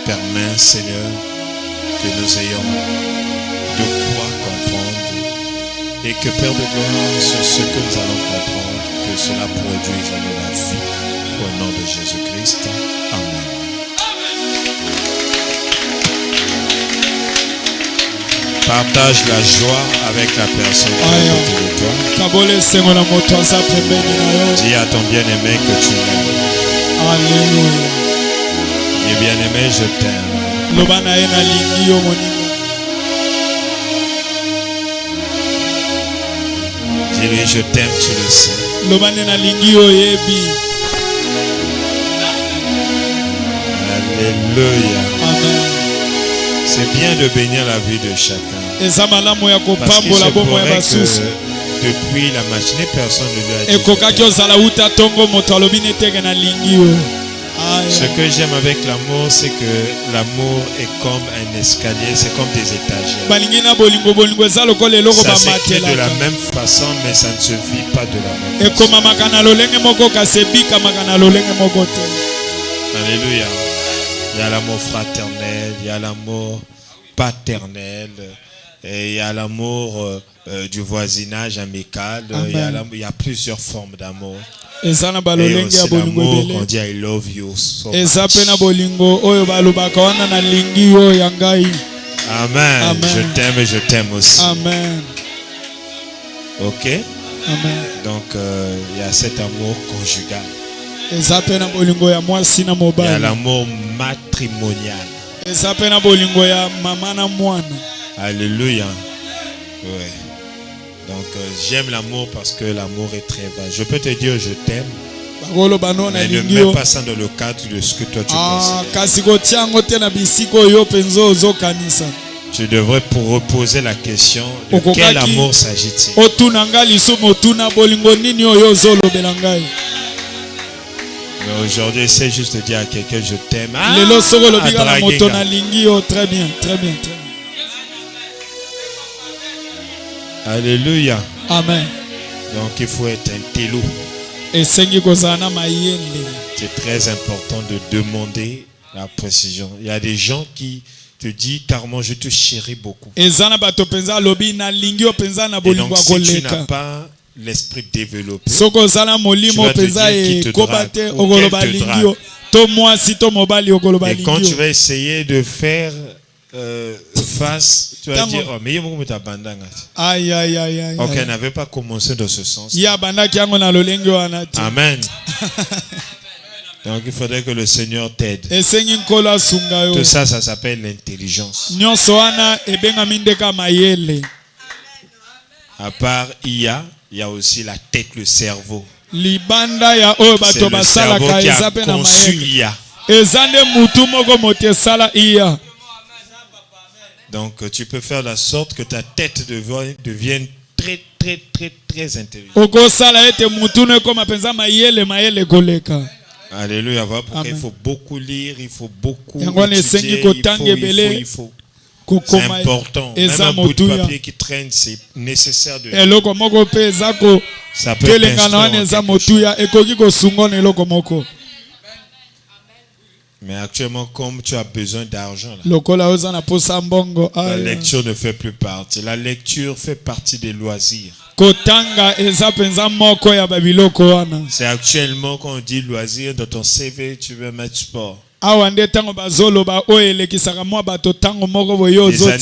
Permets, Seigneur, que nous ayons de quoi comprendre et que, Père de gloire, sur ce que nous allons comprendre, que cela produise en nous la vie. Au nom de Jésus-Christ. Amen. Partage la joie avec la personne qui est à côté de toi. Dis à ton bien-aimé que tu l'aimes. Alléluia. Dis bien-aimé, je t'aime. Dis-lui, je t'aime, tu le sais. Alléluia. Amen. C'est bien de bénir la vie de chacun. Parce qu'il se pourrait que depuis la matinée, personne ne lui a dit. Ce que j'aime avec l'amour, c'est que l'amour est comme un escalier, c'est comme des étagères. Ça s'écrit de la même façon, mais ça ne se vit pas de la même façon. Alléluia. Il y a l'amour fraternel, il y a l'amour paternel, et il y a l'amour du voisinage amical. Il y a plusieurs formes d'amour. Et aussi l'amour qu'on dit I love you so much. Amen. Amen. Je t'aime et je t'aime aussi. Amen. Ok. Amen. Donc il y a cet amour conjugal. Il y a l'amour matrimonial. Alléluia. Ouais. Donc j'aime l'amour parce que l'amour est très vaste. Je peux te dire je t'aime, mais ne mets pas ça dans le cadre de ce que toi tu considères. Tu devrais pour reposer la question de quel amour s'agit-il. Mais aujourd'hui, c'est juste de dire à quelqu'un je t'aime. Très bien, très bien. Alléluia. Amen. Donc il faut être un télo. C'est très important de demander la précision. Il y a des gens qui te disent carrément je te chéris beaucoup. Et donc si tu n'as pas l'esprit développé, tu vas te dire qui te drague ou qu'elle te drague. Et quand tu vas essayer de faire face, tu vas dire oh mais aïe. Ok, elle n'avait pas commencé dans ce sens. Amen. Donc il faudrait que le Seigneur t'aide. Tout ça, ça s'appelle l'intelligence. À part il y a aussi la tête, le cerveau. C'est le cerveau qui a conçu IA. Donc tu peux faire la sorte que ta tête devienne très intelligente. Alléluia. Il faut beaucoup lire, il faut beaucoup étudier, il faut. C'est important. Même un bout de papier qui traîne, c'est nécessaire de lire. Ça peut être. Mais actuellement, comme tu as besoin d'argent, la lecture ne fait plus partie. La lecture fait partie des loisirs. C'est actuellement quand on dit loisir, dans ton CV, tu veux mettre sport. Les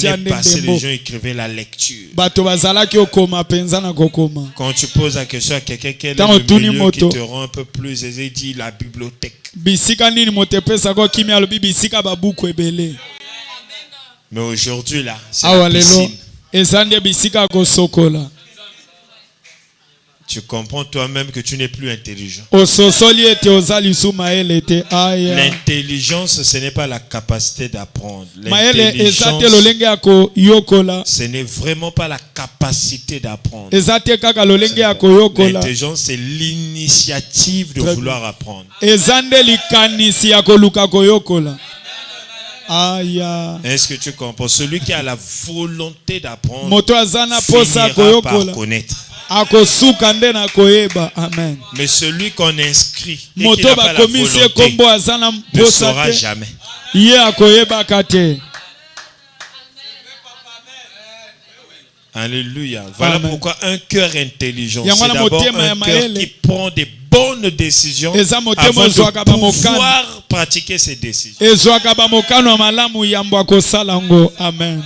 années passées, les gens écrivaient la lecture. Quand tu poses la question à quelqu'un quel est le milieu qui te rend un peu plus aisé, il dit la bibliothèque. Mais aujourd'hui là, c'est la piscine. Tu comprends toi-même que tu n'es plus intelligent. L'intelligence, ce n'est pas la capacité d'apprendre. L'intelligence, ce n'est vraiment pas la capacité d'apprendre. L'intelligence, c'est l'initiative de vouloir apprendre. Est-ce que tu comprends? Celui qui a la volonté d'apprendre finira par connaître. Mais celui qu'on inscrit et qui n'a pas la volonté ne saura jamais. Ye akoyeba kate. Alléluia. Voilà Amen. pourquoi un cœur intelligent, c'est Yangwana d'abord motema un ya cœur maele. qui prend des bonnes décisions Eza motema avant ezwaka de ba mokano. pouvoir pratiquer ces décisions. Ezwaka ba mokano malamu yambo akosala ngo. Amen.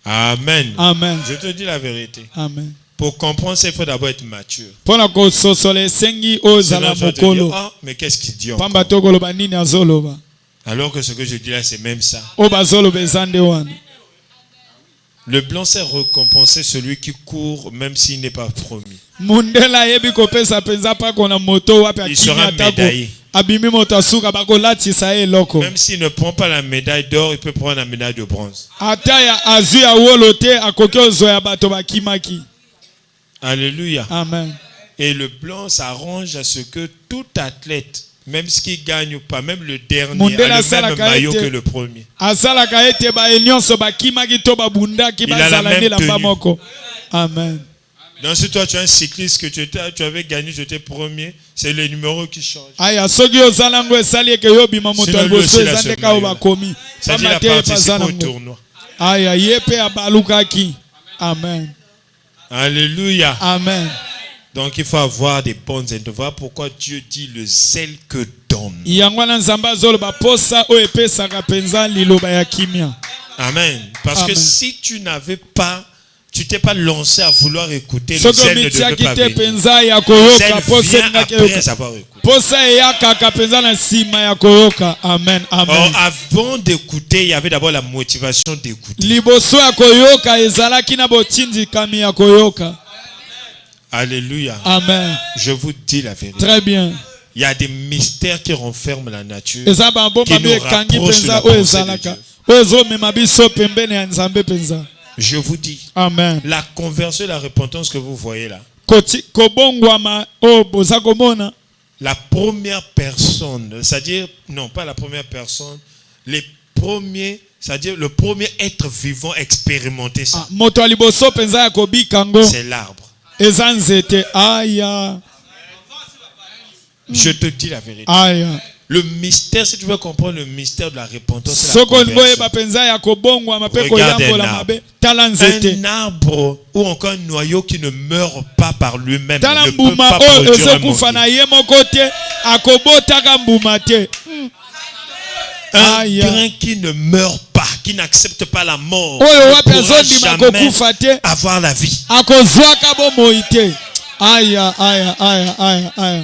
Amen. Amen. Je te dis la vérité. Amen. Pour comprendre ça, il faut d'abord être mature. Pona ko sosole sengi ozala Sinon, tu vas te dire, mokolo. ah, mais qu'est-ce qu'il dit Pamba encore? tokoloba nini azoloba. Alors que ce que je dis là, c'est même ça. Oba zoloba ezande wana. Le blanc sait récompenser celui qui court même s'il n'est pas promis. Mundela yebi kopesa penza pa kona moto wapi Il sera akimi atako. médaillé. Abimi moto asuka bako latisa eloko. Même s'il ne prend pas la médaille d'or, il peut prendre la médaille de bronze. Ata ya azu ya wolote akoki ozoya bato bakimaki. Alléluia. Amen. Et le blanc s'arrange à ce que tout athlète, même ce qui gagne ou pas, même le dernier, Mundela a le même salaka maillot ete. que le premier. Azalaka ete ba enyonso bakimaki to babundaki Il a la bazala même ndela tenue. moko. Amen. Donc si toi tu es un cycliste que tu avais gagné, tu étais premier, c'est le numéro qui change. Aya soki ozala ngo esali eke yobima moto Sinon, lui aliboso aussi, il a ce ezandeka o maillot-là. bakomi. C'est-à-dire Pamba qu'il a te participé bazala au ngo. tournoi. Aya ye pe abalukaki. Amen. Alléluia. Amen. Donc il faut avoir des bonnes intentions. Voilà pourquoi Dieu dit le zèle que donne. Yangwana nzamba azoloba posa o epesaka penza liloba ya kimia. Amen. Parce que Amen. si tu n'avais pas, tu t'es pas lancé à vouloir écouter, le Soki zèle ne devait omitiaki pas te venir. penza ya Le koyoka zèle posa vient elingaki après yoka. avoir écouté. Posa eyakaka penza na nsima ya koyoka. Amen. Or, Amen. avant d'écouter, il y avait d'abord la motivation d'écouter. Liboso ya koyoka ezalaki na botindikami ya koyoka. Alléluia. Amen. Je vous dis la vérité. Très bien. Il y a des mystères qui renferment la nature. Eza bambo Qui mabe nous ekangi rapproche de la penza pensée o de ezalaka. Dieu. O ezomema biso pembeni ya nzambe penza. Je vous dis, Amen. la conversion et la repentance que vous voyez là, Kobongwama o boza komona. la première personne, c'est-à-dire, non pas la première personne, les premiers, c'est-à-dire le premier être vivant expérimenté ça, Moto aliboso penza ya kobikango. c'est l'arbre. Eza nzete. Aya. Je te dis la vérité. Aya. Le mystère, si tu veux comprendre le mystère de la repentance, c'est la Soko ngoye conversion. ba penza ya kobongwama pe Regarde koyambola un mabe. Tala nzete. Un arbre ou encore un noyau qui ne meurt pas par lui-même Tala ne peut mbuma pas o produire un ezokufa na mortier. ye moko te akobotaka mbuma te. Un Aïe. grain qui ne meurt pas, qui n'accepte pas la mort, Oyo ne wapi pourra azondima jamais kokufa te avoir la vie. akozwaka bomoi te. Aya aya aya aya aya.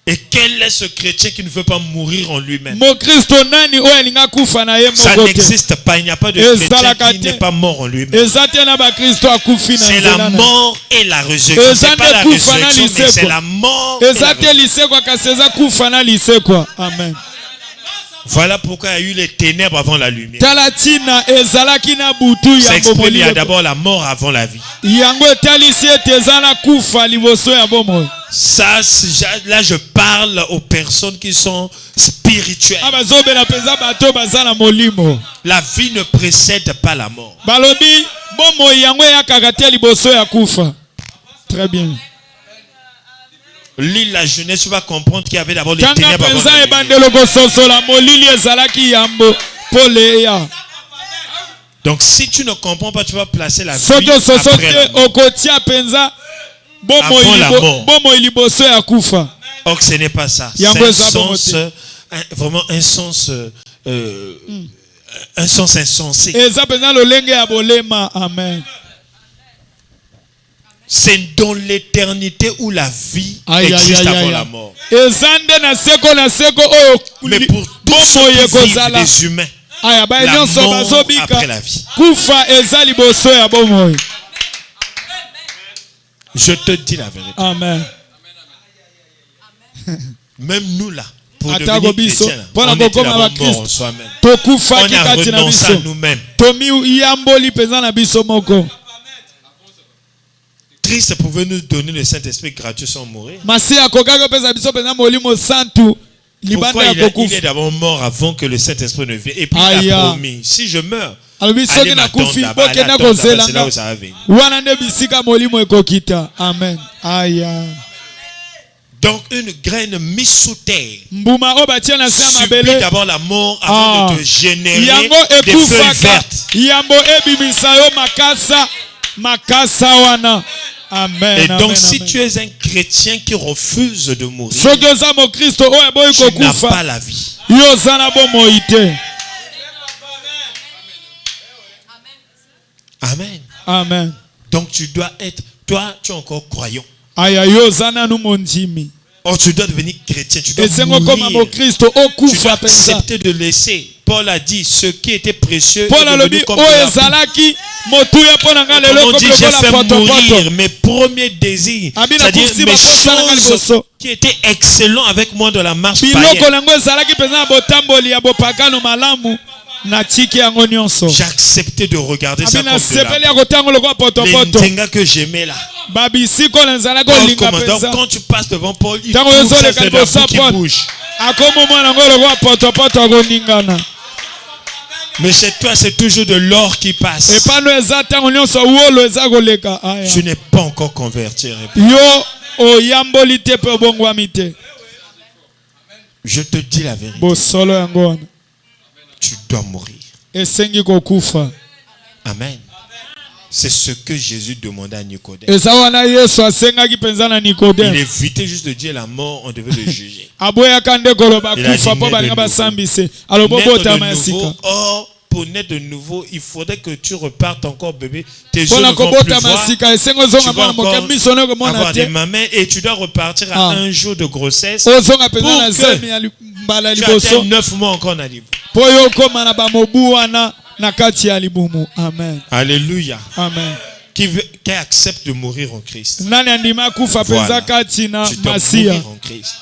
Et quel est ce chrétien qui ne veut pas mourir en lui-même? Mo Kristo nani oyo alinga kufa na ye Ça moko te. n'existe pas. Il n'y a pas de Ezalaka chrétien qui te. n'est pas mort en lui-même. Eza te na ba Kristo akufi na C'est la nzela na. mort et la résurrection. Eza C'est pas la nde kufa na résurrection, mais lisekwa. c'est la mort et la Eza te résurrection. lisekwa kasi eza kufa na lisekwa. Amen. Voilà pourquoi il y a eu les ténèbres avant la lumière. Tala tina ezalaki na butu Ça ya exprime, il y a bomoi. d'abord la mort avant la vie. Yango etalisi ete eza na kufa liboso ya bomoi. Ça, là, je parle aux personnes qui sont spirituelles. Abazobela penza bato baza na molimo. La vie ne précède pas la mort. Balobi bomoi yango eyakaka te liboso ya kufa. Très bien. Lis la jeunesse, tu vas comprendre qu'il y avait d'abord les Tanga ténèbres avant penza la lumière. ebandelo kososola molili ezalaki yambo poleya. Donc si tu ne comprends pas, tu vas placer la vie Soki ososo après la te mort. okotia penza Avant la mort. bomoi liboso ya kufa. Or que ce n'est pas ça. C'est Yango un eza bomo sens, te. vraiment un sens insensé. Eza penza lolenge ya bolema. Amen. C'est dans l'éternité où la vie Aïe, aïe, existe aïe, avant aïe. la mort. Ezande na seko oyo Mais pour tous bomoi ceux qui vivent, ekozala. les humains, Aya ba la nyonso mort bazobika après la vie. kufa eza liboso ya bomoi. Je te dis la vérité. Amen. Même nous là, pour Atako devenir biso, chrétiens, là, pona on était kokoma d'abord ba morts en Christ. soi-même. Tokufaki On a kati na renoncé à biso. nous-mêmes. Tomi yamboli penza na biso moko. Christ pouvait nous donner le Saint-Esprit gratuit sans mourir. Masi akokaka pesa biso penza molimo santu libanda Pourquoi ya il est kokufa. d'abord mort avant que le Saint-Esprit ne vienne? Et puis Aïe. il a promis, si je meurs, Alobi soki allez na m'attendre kufi là-bas, allez bokenda attendre là-bas, c'est là kozelanga. où ça va venir. Wana nde bisika molimo ekokita. Amen. Aya. Donc une graine mise sous terre mbuma o batia na se ya subit mabele d'abord la mort avant de te générer yango des feuilles ekufaka vertes. yambo ebimisa yo makasa wana. Amen. Et donc amen, si amen. tu es un chrétien qui refuse de mourir, soki oza mokristo oyo aboyi tu n'as pas kokufa la vie. yo oza na bomoi te. Amen. Amen. Donc tu dois être, toi tu es encore croyant. Aya yo oza nanu mondimi. Or tu dois devenir chrétien, tu dois esengo koma mourir. mokristo Tu dois okufa penza. accepter de laisser. Paul a dit, ce qui était précieux Paul est alobi devenu comme de oyo la boue. ezalaki motuya mpo na ngai lelo Autrement dit, j'ai ekomi fait lokola potopoto. mourir mes premiers désirs, Abi na c'est-à-dire kusi mes bakosala ngai choses liboso. qui étaient excellents avec moi dans la marche biloko païenne. nango ezalaki mpenza na botamboli ya bopagano malamu natiki yango nyonso. J'ai accepté de regarder ça abi comme de nasepeli la ya kotanga yango lokola boue. Les potopoto. ntenga que j'aimais là. babisiko na ezalaki Paul olinga commande. Donc mpenza. quand tu passes devant Paul, il Ntango trouve ça ozoleka c'est la liboso ya boue qui Paul. bouge. akomi mwana yango lokola potopoto akoningana. Mais chez toi, c'est toujours de l'or qui passe. epano eza ntango nyonso wolo eza koleka. aya Tu n'es pas encore converti. yo oyamboli te mpe obongwami te. Je te dis la vérité. bosolo yango wana Tu dois mourir. esengi kokufa. Amen. C'est ce que Jésus demandait à Nicodème. eza wana yesu asengaki mpenza na Il nikodeme. évitait juste de dire la mort, on devait le juger. aboyaka nde koloba Il a dit, kufa mpo naître balinga de nouveau. basambise alobo Naître botama ya de sika. nouveau. Or, pour naître de nouveau, il faudrait que tu repartes encore bébé. Tes yeux mpona ne vont plus kobotama ya voir. sika esengi Tu ozonga vas mwana moke encore miso no komona avoir des te. mamelles et tu dois repartir à un jour de grossesse. ozonga mpenza Pour na que zemi ya mbala ya Tu atteins liboso 9 mois encore na libo. mpo yo okóma na bamobu wana na kati ya libumu. Amen. Alléluia. Amen. Qui accepte de mourir en Christ. nani andima kufa Voilà. mpenza kati na Tu dois masiya. mourir en Christ.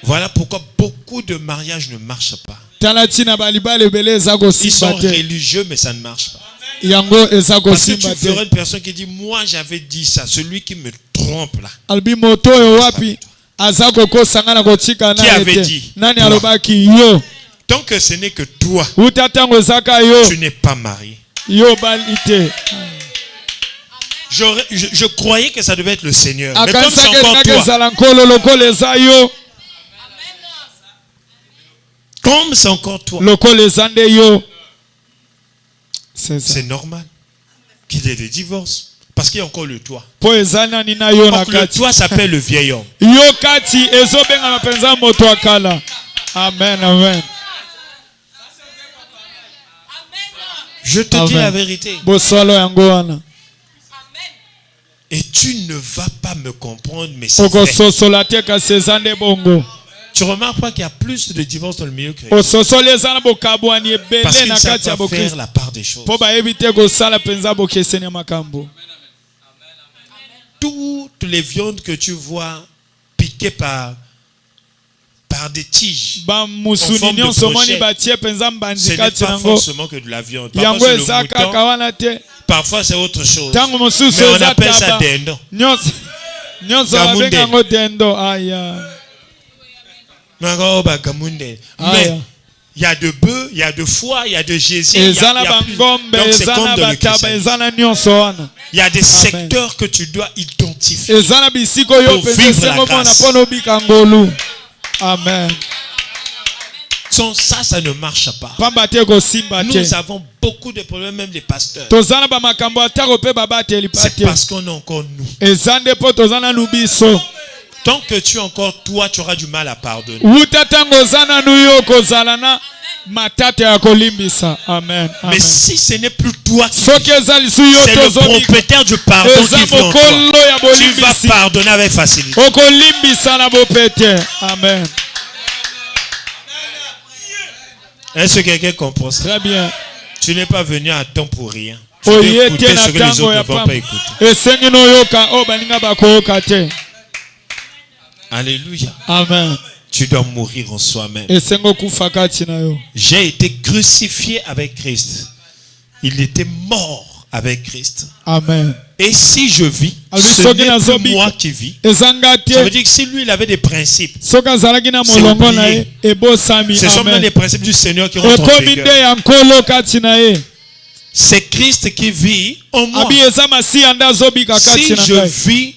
Voilà pourquoi beaucoup de mariages ne marchent pas. tala ntina balibala ebele eza Ils sont kosimba te. religieux, mais ça ne marche pas. yango eza Parce que tu kosimba feras te. une personne qui dit, moi j'avais dit ça, celui qui me trompe là. alobi moto oyo wapi aza kokosanga na kotika Qui na avait ye dit? te. nani Toi. alobaki yo. Tant que ce n'est que toi, uta ntango ezaka yo tu n'es pas marié. yo bali te. Je croyais que ça devait être le Seigneur. Mais comme c'est akanisaki encore ezalaki toi, ezala nkolo lokola eza yo. comme c'est encore toi, lokola eza nde yo. c'est ça. c'est normal qu'il y ait des divorces. Parce qu'il y a encore le toi. mpo eza nani na yo na Donc le kati. toi s'appelle le vieil homme. yo kati ezobengama mpenza moto akala. amen. amen. Je te dis la vérité. bosolo yango wana. Et tu ne vas pas me comprendre, mais c'est vrai. okososola te kasi eza nde bongo. Tu remarques pas qu'il y a plus de divorces dans le milieu chrétien. ososoli eza na bokabwani Parce ebele qu'ils ne na savent kati ya pas faire bokristo la part des choses. mpo bayebi te kosala mpenza bokeseni ya makambo. Toutes les viandes que tu vois piquées par des tiges, bamusuni forme de nyonso moni brochette. batie mpenza ce mbandi n'est kati pas nango. forcément que de la viande. Parfois yango c'est le eza kaka mouton, wana te. parfois c'est autre chose. ntango mosusu Mais on eza appelle ça taba dindon. nyonso Gamunde. babenga yango dendo. aya Mais il y a de bœufs, il y a de foie, il y a de gésier. eza na bangombe Donc c'est eza comme na dans le bataba christianisme. eza na nyonso wana. Il y a des secteurs que tu dois identifier. eza na bisika oyo Pour mpenza vivre la esengo mona grâce. mpo na obika ngolu. amen. Sans ça, ça ne marche pas. pamba te kosimba te. Nous avons beaucoup de problèmes, même les pasteurs. toza na bamakambo atako mpe babateli pa C'est te. parce qu'on est encore nous. eza nde mpo toza nanu biso. Tant que tu es encore toi, tu auras du mal à pardonner. wuta ntango oza nanu yo kozala na matata ya kolimbisa. amen. Mais amen. si ce n'est plus toi qui soki eza lisu yo c'est le tozobika propriétaire du pardon eza qui vit en toi. mokolo ya Tu vas bolimbisi pardonner avec facilité. okolimbisa na bopete. amen. Est-ce que quelqu'un comprend ça? très bien. Tu n'es pas venu à temps pour rien. Tu dois oye te écouter na ce que les ntango autres ya ne vont pamba pas écouter. esengi noyoka oyo baninga bakoyoka te. Alléluia. amen. Tu dois mourir en soi-même. esengi okufa kati na yo. J'ai été crucifié avec Christ. Il était mort avec Christ. amen. Et si je vis, Alors, ce soki n'est nazobi- plus moi qui vis. eza nga Ça veut te dire que si lui, il avait des principes, soki azalaki na C'est molongo na oublié. ye ebosami. ce sont même amen. les principes du Seigneur qui rentrent en ekomi nde vigueur. ya nkolo kati na ye. C'est Christ qui vit en moi. abi eza masiya nde azobika Si kati na je ngai. vis,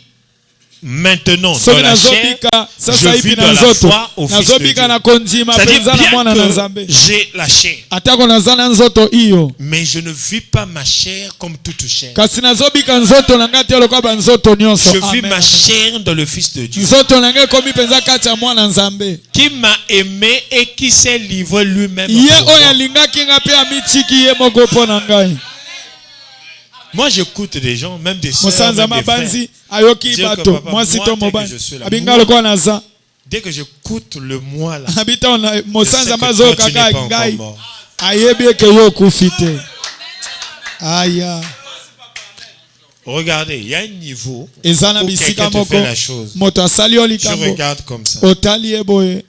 maintenant dans soki la chair, nazobika sasa je hivi vis na dans la nzoto foi au Fils de nazobika Dieu. na kondima C'est-à-dire penza na mwana na bien nzambe que j'ai la chair, atako naza na nzoto iyo mais je ne vis pas ma chair comme toute chair. kasi nazobika nzoto na ngai te lokola banzoto nyonso. Je vis Amen. ma chair dans le Fils de Dieu, nzoto na ngai ekomi mpenza kati ya mwana nzambe qui m'a aimé et qui s'est livré lui-même ye pour oyo moi. alingaki nga mpe amitiki ye moko mpo na ngai. Moi, j'écoute des gens, même des sœurs, mosanza même des frères. mabanzi ayoki Dire que bato papa, mwasi moi, to tel que mobali je suis là, abinga moi, lokola naza Dès que j'écoute le moi là, abita ona je sais mosanza que mazoyo toi, tu n'es kaka pas encore ngai mort. ayebi eke yo okufi te. Aya Regardez, il y a un niveau eza na où bisika quelqu'un te moko fait la chose. moto asali yo Tu likambo regardes comme ça. otali ye boye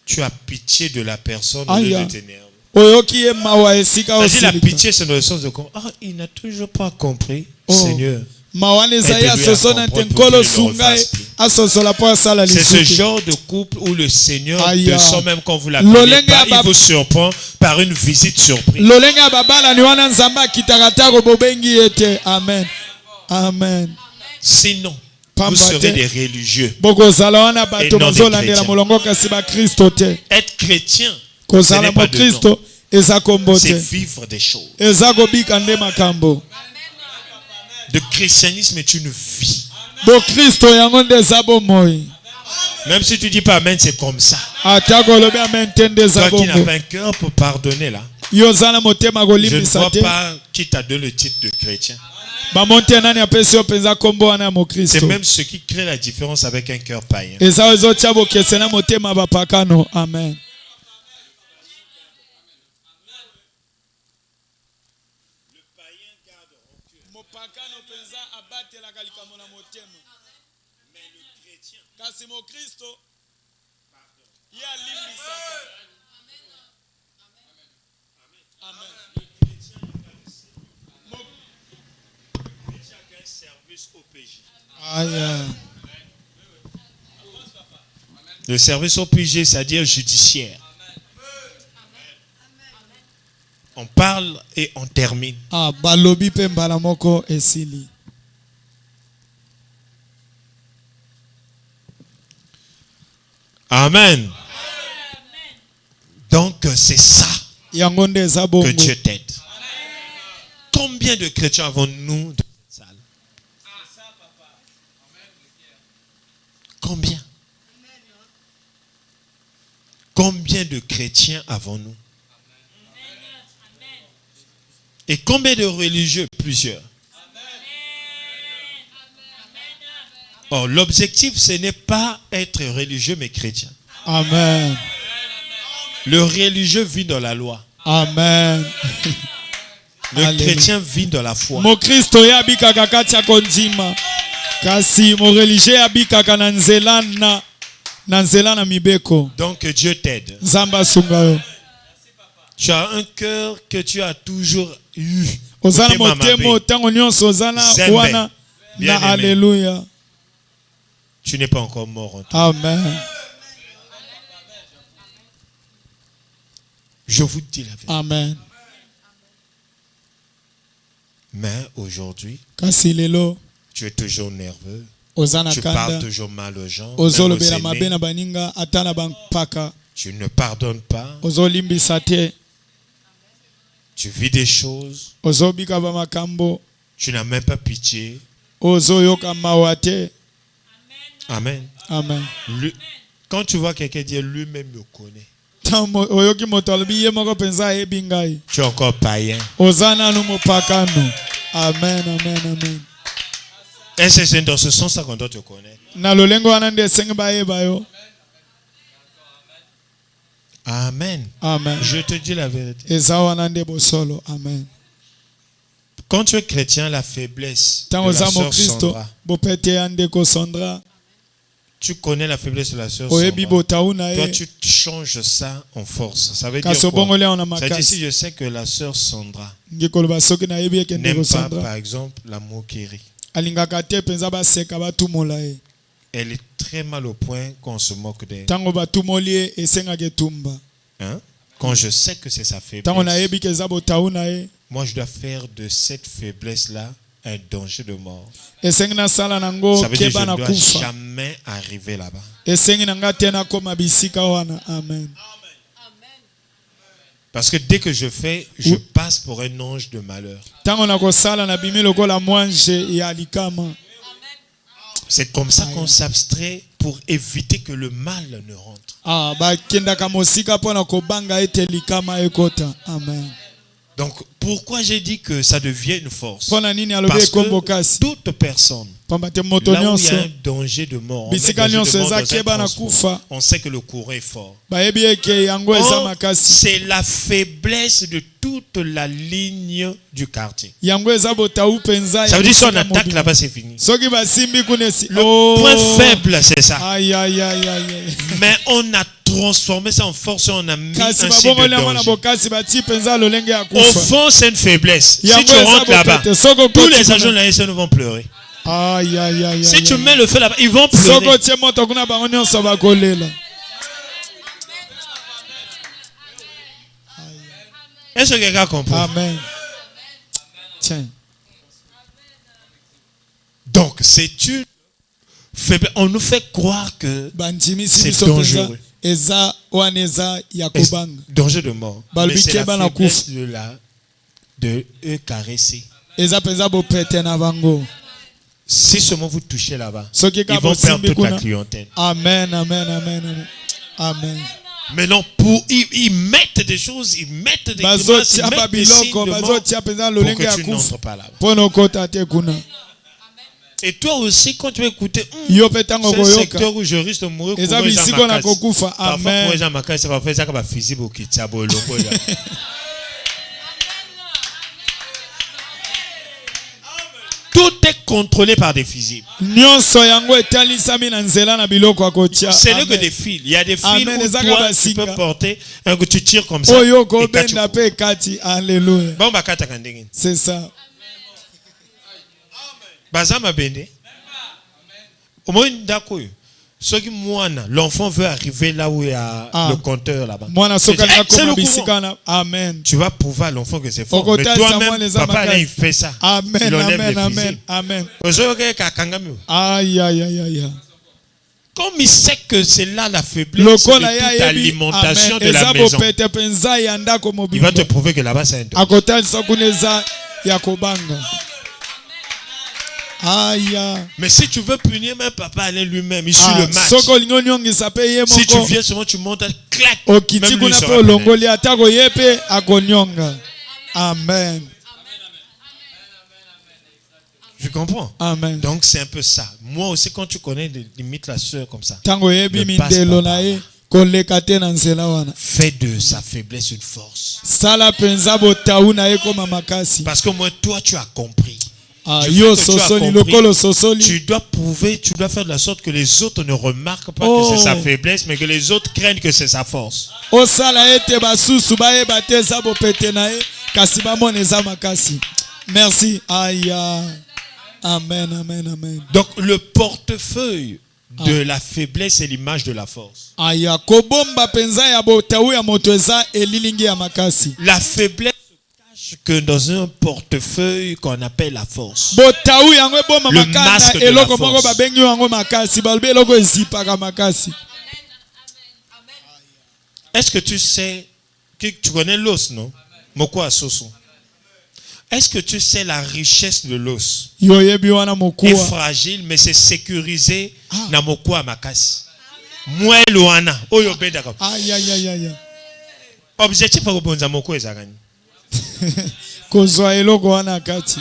Tu as pitié de la personne au lieu Aya. de t'énerver. oyoki ye mawa esika C'est-à-dire la osilika. pitié, c'est dans le sens de comprendre. Ah, il n'a toujours pas compris, Oh. Seigneur. mawana eza ye Aide-lui à asoso na te comprendre nkolo pour qu'il ne sunga ye refasse plus. asosola mpo asala C'est ce lisuki. genre de couple où le Seigneur, Aya. de soi même quand vous l'appelez Lolenge pas, aba- il vous surprend par une visite surprise. lolenge ya babalani wana nzambe akitaka tako bobengi ye te. Amen. Amen. Sinon, Pamba vous serez te. des religieux. bokozala wana Et bato non des bazolandela chrétiens. molongo kasi bakristo te. Être chrétien, ce kozala n'est pas dedans. mokristo eza kombo C'est te, vivre des choses. eza kobika nde makambo. Le christianisme est une vie. bokristo yango nde eza bomoi. Même si tu dis pas Amen, c'est comme ça. ata kolobi amen te nde eza Toi qui n'as bongo. pas un cœur pour pardonner là, yo oza na motema je ne kolimbisa vois te. pas qui t'a donné le titre de chrétien. bamonte nani apesi yo mpenza kombo wana ya C'est mokristo. même ce qui crée la différence avec un cœur païen. eza oyo ezotia bokese na motema bapakano. Amen. mopakano mpenza abatelaka likambo na motema. kasi mokristo ye alimbisaka. Amen. Aya. Le service au PG, c'est-à-dire judiciaire. On parle et on termine. balobi pe mbala moko esili. Amen. Donc c'est ça yango nde eza que bongo. Dieu t'aide. Combien de chrétiens avons-nous dans cette salle? Combien? Combien de chrétiens avons-nous? Et combien de religieux? Plusieurs. Or, l'objectif, ce n'est pas être religieux, mais chrétien. Amen. Le religieux vit dans la loi. Amen. Le Alléluia. chrétien vit dans la foi. mokristo ye abikaka kati ya kondima kasi moreligie abikaka na nzela na mibeko. Donc, Dieu t'aide. nzambe asunga yo. Tu as un cœur que tu as toujours eu. oza na Motema motema mabe. ntango nyonso oza na Zembe. wana Bien na aimé. alleluya. Tu n'es pas encore mort en toi. Amen. Je vous dis la vérité. Amen. Mais aujourd'hui, kasi lelo tu es toujours nerveux. oza na Tu parles kanda toujours mal aux gens. même ozolobela aux mabe aînés. na baninga ata na bampaka. Tu ne pardonnes pas. ozolimbisa te. Tu vis des choses. ozobika bamakambo. Tu n'as même pas pitié. ozoyoka mawa te. Amen. Amen. Quand tu vois quelqu'un dire lui-même me connaît, ntango oyoki moto alobi ye moko mpenza ayebi ngai, tu es encore païen. oza nanu mopakano. Amen. Amen. Amen. Et c'est dans ce sens qu'on doit te connaître. na lolengo wana nde esenge bayeba yo. Amen. Amen. Je te dis la vérité. eza wana nde bosolo. Amen. Quand tu es chrétien, la faiblesse de ntango la oza sœur mokristo Sandra, bopete ya ndeko Sandra tu connais la faiblesse de la sœur oyebi Sandra. botau na Toi, ye tu changes ça en force. Ça veut dire kasi quoi? obongoli yango na Ça veut dire si makasi. je sais que la sœur Sandra ngi koloba soki nayebi eke n'aime ndeko pas, Sandra par exemple, la moquerie. alingaka te mpenza baseka batumola ye. Elle est très mal au point qu'on se moque d'elle. ntango batumoli ye esengaka etumba. Hein? Quand je sais que c'est sa ntango faiblesse, nayebi ke eza botau na ye, moi je dois faire de cette faiblesse-là un danger de mort. esengi nasala nango Ça veut dire que je keba ne na dois kufa jamais arriver là-bas. esengi nanga tena koma bisika wana. Amen. Parce que dès que je fais, je passe pour un ange de malheur. Tango na kosala na bimi lokola mwanje ya likama. C'est comme ça qu'on s'abstrait pour éviter que le mal ne rentre. Bakendaka mosika pona kobanga ete likama ekota. Amen. Donc, pourquoi j'ai dit que ça devient une force? Pona nini alobe Parce kombo que kasi. toute personne, Pambate moto là où il y nyonso. a un danger de mort, Bisika nyonso eza keba na kufa. on sait que le courant est fort. Bayebi eke yango eza Or, makasi. c'est la faiblesse de toute la ligne du quartier. Yango eza botau penza. Ça veut dire que si on attaque là-bas, c'est fini. Soki basimbi kunesi. Le point faible, c'est ça. Aïe aïe aïe aïe. Mais on a transformé ça en force et on a mis un Kasi signe de babongoli na danger. bokasi bati penza lolenge ya Au kufa. fond, c'est une faiblesse. Si Yango tu eza rentres là-bas, bopete. Soko tous koti les agents kuna. de la SN vont pleurer. Aïe aïe aïe. Si tu mets le feu là-bas, ils vont pleurer. Soko tie moto kuna bango nyonso bakolela. Est-ce que quelqu'un comprend? Amen. Tiens. Donc, c'est une faiblesse. On nous fait croire que Bandimisi c'est biso penza dangereux. eza wana eza ya kobanga. Danger de mort. Balbi Mais c'est la keba na faiblesse de eux caresser. Eza penza bopete na bango. Si seulement vous touchez là-bas, Soki ils ka vont perdre bosimbi toute la kuna. clientèle. Amen amen amen amen. Amen. Maintenant, ils mettent des choses, ils mettent des Bazo grimaces, ils tia mettent des signes babiloko de bazo mort tia penza pour lolenge ya que tu kufa. n'entres pas là-bas. Pono kota te kuna. Et toi aussi, quand tu vas écouter, Yo pe tango c'est un koyoka. secteur où je risque de mourir. Eza bisiko na kokufa. Parfois, Amen. pour les gens, ça va faire ça comme un physique au kitabo, longo. Tout est contrôlé par des fusibles. Nyonso yango etalisami na nzela na biloko akotia. C'est là que des fils. Il y a des fils Amen. où Ezaka toi, tu basika. peux porter un que tu tires comme ça. Oyo et ko quand tu benda cours. pe kati. Alléluia. Bon, bah, kata kandengin. C'est ça. Bazama bende. Au moins, d'accord. Ce qui l'enfant veut arriver là où il y a le compteur là-bas. Mwana soka na C'est koma le bisika courant. na. Amen. Tu vas prouver à l'enfant que c'est fort. Okota Mais Samuel toi-même, les papa, Amakais. là, il fait ça. Amen Il enlève amen les amen fusibles. amen. Aïe. Aïe aïe aïe aïe. Comme il sait que c'est là la faiblesse Lokola de ya toute yebi. alimentation Amen. de la Eza maison, bopete penza ya ndako il mobimba. va te prouver que là-bas c'est un don. Akotalisa kuneza ya kobanga. Aïe. Mais si tu veux punir même papa Alain lui-même, il suit le match. Soko lingo nyongisa pe ye Si tu moko. viens seulement, tu montes, clac. Okiti Même lui kuna sera pe punir. olongoli atako ye pe akonyonga. Amen. Je comprends. Amen. Donc c'est un peu ça. Moi aussi, quand tu connais des limites la soeur comme ça, Tango yebi ne passe mindelo pas na par ye là. koleka te na nzela wana. Fais de sa faiblesse une force. Sala penza botau na ye koma makasi. Parce que moi, toi, tu as compris. Du Yo fait que tu as sosoli compris, lokolo sosoli. tu dois prouver, tu dois faire de la sorte que les autres ne remarquent pas que c'est sa faiblesse, mais que les autres craignent que c'est sa force. Osala ete basusu bayeba te eza bopete na ye kasi bamona eza makasi. Merci. Aya. Amen amen amen. Donc le portefeuille de la faiblesse est l'image de la force. Aya kobomba penza ya botau ya moto eza elilingi ya makasi. La faiblesse se cache que dans un portefeuille qu'on appelle la force. Botau yango eboma Le makana masque de eloko la moko force. babengi yango makasi balobi eloko ezipaka makasi. Est-ce que tu sais que tu connais l'os, non? Moko asoso. Est-ce que tu sais la richesse de l'os? Yo yebi wana Est mokuwa. fragile, mais c'est sécurisé na moko makasi. Moelle wana oyo benda comme. Aïe aïe aïe aïe. Objectif pour bonza moko ezakani. Kozwa eloko wana kati.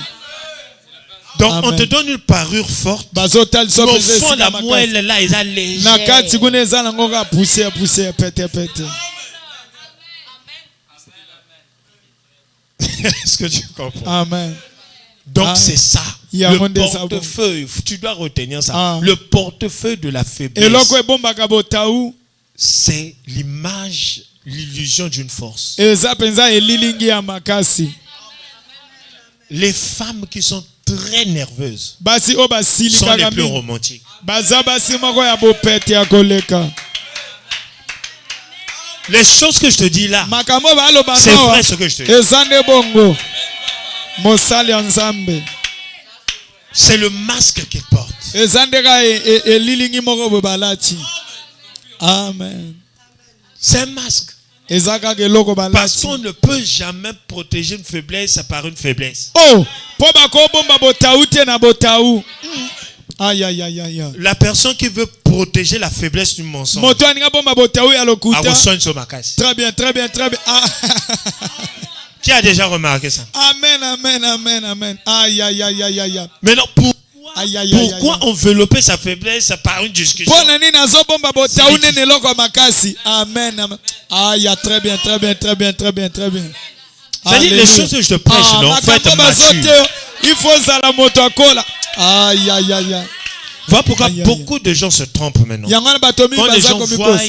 Donc Amen. on te donne une parure forte. Bazotalisa Au penza fond la esika moelle makasi. là eza léger. Na kati kuna eza nango ka pousser pete pete. Est-ce que tu comprends? Amen. Donc c'est ça. Il y a Le monde des portefeuille, tu dois retenir ça. Ah. Le portefeuille de la faiblesse, Eloko ebombaka botau c'est l'image, l'illusion d'une force. eza penza elilingi ya makasi. Les femmes qui sont très nerveuses Basi o sont basilikaka les plus mingi. romantiques. Baza basi moko ya bopete ya koleka. Les choses que je te dis là, Makambo baloba c'est nawa. vrai ce que je te dis. Eza nde bongo. Mosali ya Nzambe. C'est le masque qu'il porte. Amen. C'est un masque. Parce qu'on ne peut jamais protéger une faiblesse par une faiblesse. Oh, aïe, aïe, aïe, aïe. La personne qui veut protéger la faiblesse du mensonge a besoin de makasi. Très bien, très bien, très bien. Ah. Qui a déjà remarqué ça? Amen, amen, amen, amen. Aïe, aïe, aïe, aïe, aïe. Maintenant, aïe, aïe, aïe, pourquoi envelopper sa faiblesse par une discussion? Amen, amen. Aïe, très bien, très bien, très bien, très bien, très bien. C'est-à-dire les choses que je te prêche, non? Faut être mature. Il faut ça la moto à cola. Aïe, aïe, aïe, aïe. Voilà pourquoi beaucoup de gens se trompent maintenant. Quand les gens voient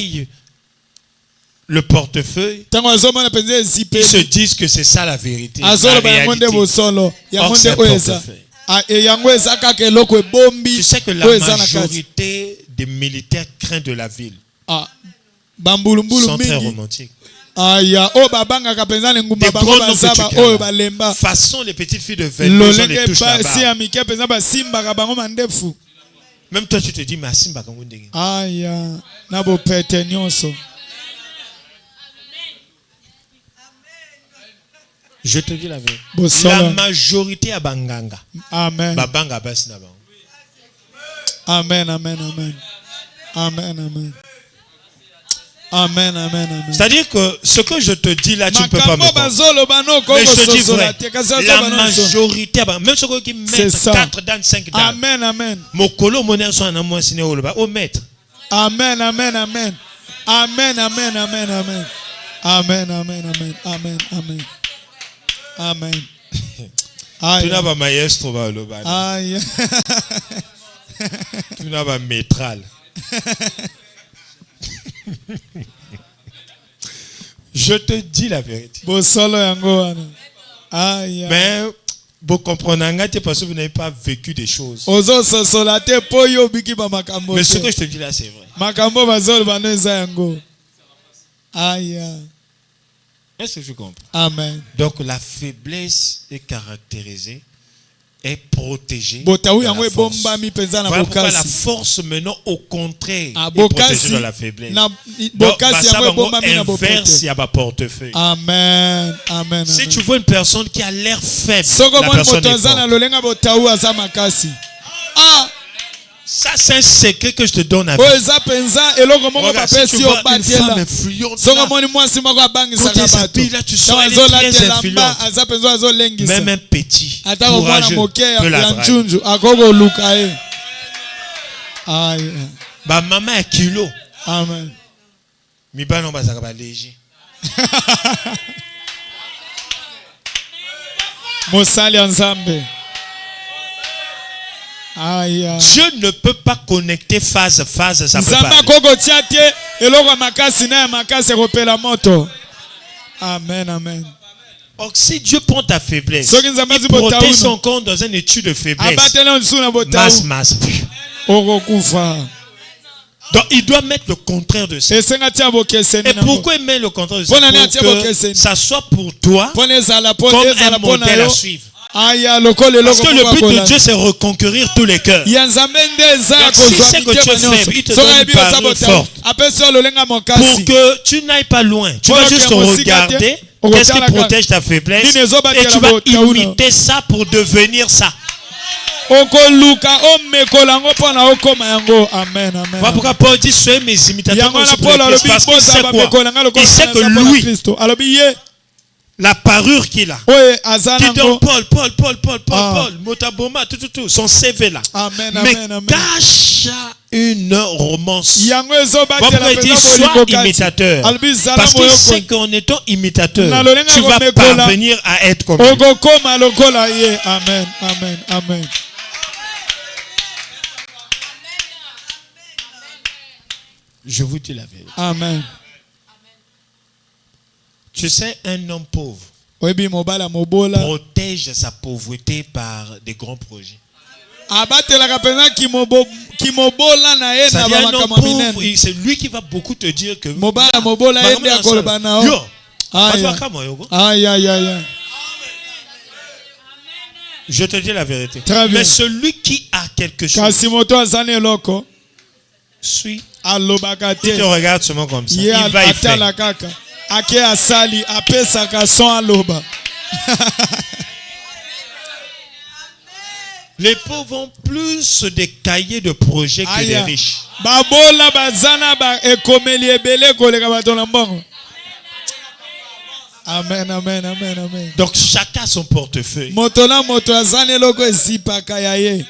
le portefeuille, ils se disent que c'est ça la vérité. La réalité. Or, c'est un portefeuille. Tu sais que la majorité des militaires craignent de la ville. Sont très romantiques. Des grands noms que tu façon les petites filles de 22 ans les touchent là-bas. Même toi tu te dis mais Simba Kangundegi. Aïe, nabo pete nyonso. Je te dis la vérité. La majorité à Banganga. Amen. Babanga basi na bango. Amen, amen, amen. Amen, amen. Amen, amen, amen. C'est-à-dire que ce que je te dis là, tu ne peux pas me comprendre. Mais je te dis vrai, la majorité, même ceux qui mettent 4 dans 5 dans. Amen, amen. Mokolo monnaie sont en amour siné au maître. Amen, amen, amen. Amen, amen, amen, amen. Amen, amen, amen, amen, amen. Amen. Tu n'as pas maestro, aïe. Tu n'as pas métral. Je te dis la vérité. Mais vous comprenez parce que vous n'avez pas vécu des choses. Mais ce que je te dis là, c'est vrai. Est-ce que je comprends? Amen. Donc la faiblesse est caractérisée, est protégée. Voilà pourquoi la force maintenant au contraire est protégée de la faiblesse. Donc, inverse, il y a un portefeuille. Amen. Amen. Si tu vois une personne qui a l'air faible, la personne est forte. Ça, c'est un secret que je te donne à vie. Regarde, si tu vois une femme influente, quand tu s'habilles là, tu sens elle est très influente. Même un petit, courageux, peut la draguer. Bah, maman est kilo. Amen. Mi ba non ba zaka ba léger. Mosali Nzambe. Dieu ne peut pas connecter phase, ça peut pas. Amen, amen. Or, si Dieu prend ta faiblesse, il protège son corps dans une étude de faiblesse. Masse. Donc, il doit mettre le contraire de ça. Et pourquoi il met le contraire de ça? Pour que ça soit pour toi comme un modèle à suivre. Parce que le but de Dieu, c'est reconquérir tous les cœurs. Donc, si c'est que tu es faible, il te donne une parole forte. Pour que tu n'ailles pas loin. Tu vas juste regarder qu'est-ce qui protège ta faiblesse. Et tu vas imiter ça pour devenir ça. Voilà pourquoi Paul dit soyez mes imitateurs parce qu'il sait quoi? Il sait que lui, la parure qu'il a, qui donne Paul, Motaboma, tout, son CV là, mais cache une romance. Pourquoi il dit sois imitateur? Parce qu'il sait qu'en étant imitateur, tu vas parvenir à être comme lui. Amen, amen, amen. Je vous dis la vérité. Amen. Tu sais, un homme pauvre protège sa pauvreté par des grands projets. C'est lui qui va beaucoup te dire que aïe. Je te dis la vérité. Très bien. Mais celui qui a quelque chose, kasi moto azana eloko suit. alobaka Il te te regarde seulement comme ça. ye Il va y atala faire. kaka ake asali apesaka son aloba. Les pauvres ont plus des cahiers de projets que les Aya riches. babola bazana ba ekomeli ebele koleka bato na mbongo. Amen, amen, amen, amen. Donc chacun a son portefeuille. Moto na moto azana eloko esipaka ya ye.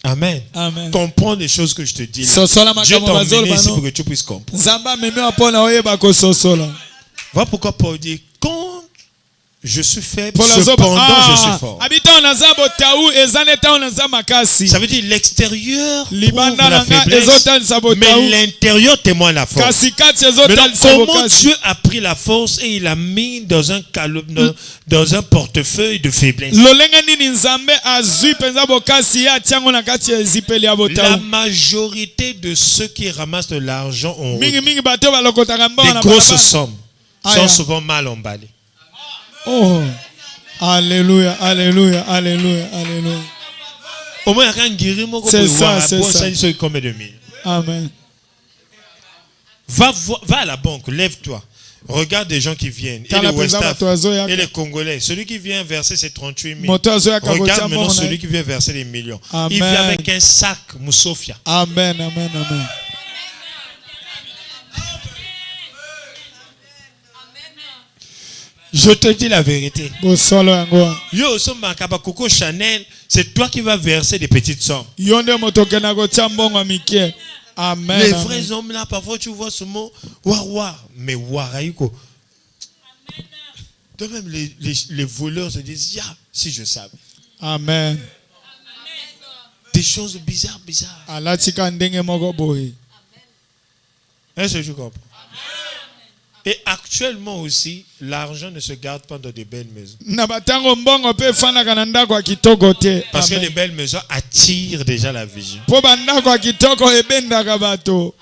Amen. Amen. Comprends les choses que je te dis là. Sosola Dieu makambo t'a bazolo emmené ici bano. pour que tu puisses comprendre. Nzamba meme apona oyeba ko sosola. Voilà pourquoi Paul dit, quand je suis faible, Pour la zoba. cependant je suis fort. Habita on azabo taou ezaneta on azama makasi. Ça veut dire l'extérieur prouve Libanda la nanga faiblesse, ezotal sabo mais taou. l'intérieur témoigne la force. Kasi kati Maintenant, ezotal sabo comment kasi. Dieu a pris la force et il a mis dans un dans un portefeuille de faiblesse. Lolenga nini nzambe azui penza bokasi ya tiango na kati ezipeli ya La botaou. majorité de ceux qui ramassent de l'argent ont Mingi mingi bato balokotaka mbongo des na grosses balabala. sommes. Ah, Sont yeah. souvent mal emballées. Oh. Alléluia, alléluia, alléluia, alléluia. Au moins, il y a C'est ça, c'est ça. combien de mille. Amen. Va à la banque, lève-toi. Regarde des gens qui viennent. Et les West Africains, et les Congolais. Celui qui vient verser ses 38 000. Regarde maintenant celui qui vient verser les millions. Amen. Il vient avec un sac Moussofia. Amen, amen, amen. Je te dis la vérité. Bosolo yango. Yo, Coco Chanel, c'est toi qui vas verser des petites sommes. Yonde motoke na kotia mbongo ya mike. Amen. Les amen. vrais hommes là, parfois tu vois ce mot, war. Mais waraïko. De même, les voleurs se disent, ya, si je savais. Amen. Des choses bizarres. Alatika ndenge moko boye. Est-ce que tu comprends? Et actuellement aussi, l'argent ne se garde pas dans de belles maisons. Na batango mbongo pe fanaka na ndako ya kitoko te. Parce que Amen. les belles maisons attirent déjà la vision. Po bandako ya kitoko ebendaka bato.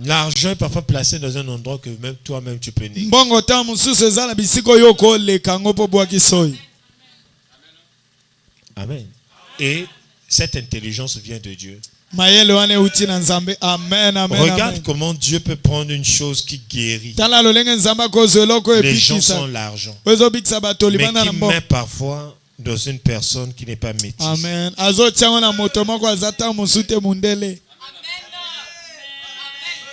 L'argent est parfois placé dans un endroit que même toi-même tu peux négliger. Mbongo ta mususu eza na bisiko yo koleka yango po bwaki soyi. Amen. Et cette intelligence vient de Dieu. Mayele wane uti na nzambe. Amen, amen, Regarde amen. comment Dieu peut prendre une chose qui guérit. Tala lolenge nzambe akozwa eloko Les gens ebikisa. sont l'argent. Ezobikisa bato Mais libanda na qui mbongo. met parfois dans une personne qui n'est pas métisse. Amen. Azotiango na moto moko azata musute mundele.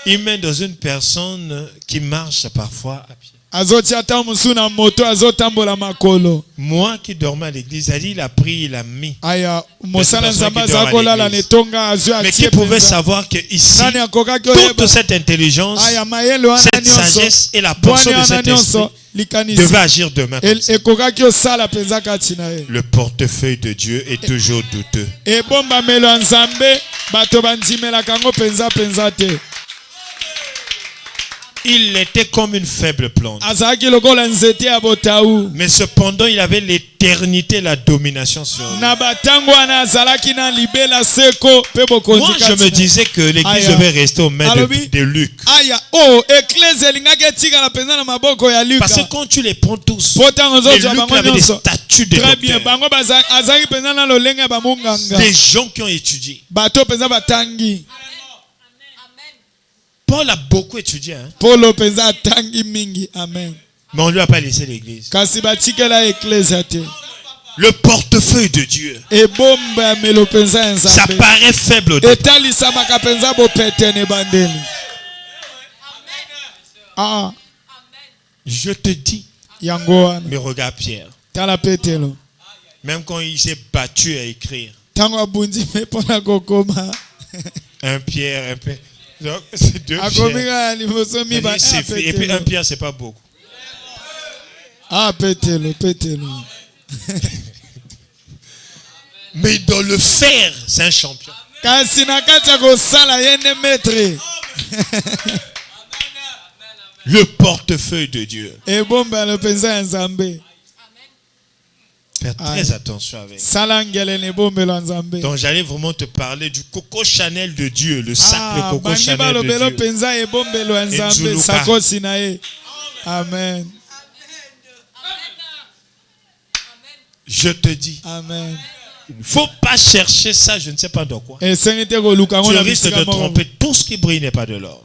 Il met dans une personne qui marche parfois à pied. Azotia ta musu na moto azotambola makolo. Moi qui dormais à l'église, il a pris, il a mis. Aya Mais mosala c'est personne nzamba qui dort à zakolala l'église. netonga azwa Mais atie qui pouvait penza. savoir que ici, Nani akokaki toute oyeba. cette intelligence, Aya mayele wana cette nyonso. sagesse et la portion de Bwani cet wana nyonso esprit likanisi. devait agir demain. Comme ça. Ekokaki osala penza kati na ye. Le portefeuille de Dieu est toujours douteux. Ebombamelo ya nzambe bato bandimelaka yango penza te. Il était comme une faible plante. Azalaki lokola nzete ya botaou. Mais cependant, il avait l'éternité, la domination sur lui. Na batango wana azalaki na libela seko pe bokonzi Moi, je kati me na- disais que l'église Aya. devait rester aux mains Alobi. de Luc. Aya, oh, eklese elingaki etikala penza na maboko ya Luka. Parce que quand tu les prends tous, Po ntango les ozozwa Luc bango avait des nyonso. statuts de Très bien, docteur. bango azalaki penza na lolenge ya bamunganga. Des gens qui ont étudié. Bato penza batangi. Paul a beaucoup étudié, hein? Polo penza atangi mingi. Amen. Mais on ne lui a pas laissé l'église. Kasi batikela eklese te. Le portefeuille de Dieu, Ebomba ya melo penza ya ça nzambe. paraît faible au départ. Etalisamaka penza bopete ne bandeli. Ah, Je te dis, yango wana. mais regarde Pierre. Tala petelo. Même quand il s'est battu à écrire, Tango abundi me pona kokoma. un Pierre. Donc, c'est deux Pierre. Akomika liboso mi ba. Et puis un Pierre, c'est pas beaucoup. Ah, petelo. Mais dans le faire, c'est un champion. Kasi na kati ya kosala yene maître. Le portefeuille de Dieu. Ebomba lo penza ya nzambe. Faire très attention avec. Sala ngele ne bombelo ya nzambe. Donc j'allais vraiment te parler du Coco Chanel de Dieu, le sac de Coco bangi Chanel balobelo de Dieu. penza ebombelo ya nzambe Nzuluka. sakosi na ye. Amen. Je te dis, Amen. il ne faut pas chercher ça, je ne sais pas de quoi. Tu Tu risques de te tromper. Tout ce qui brille n'est pas de l'or.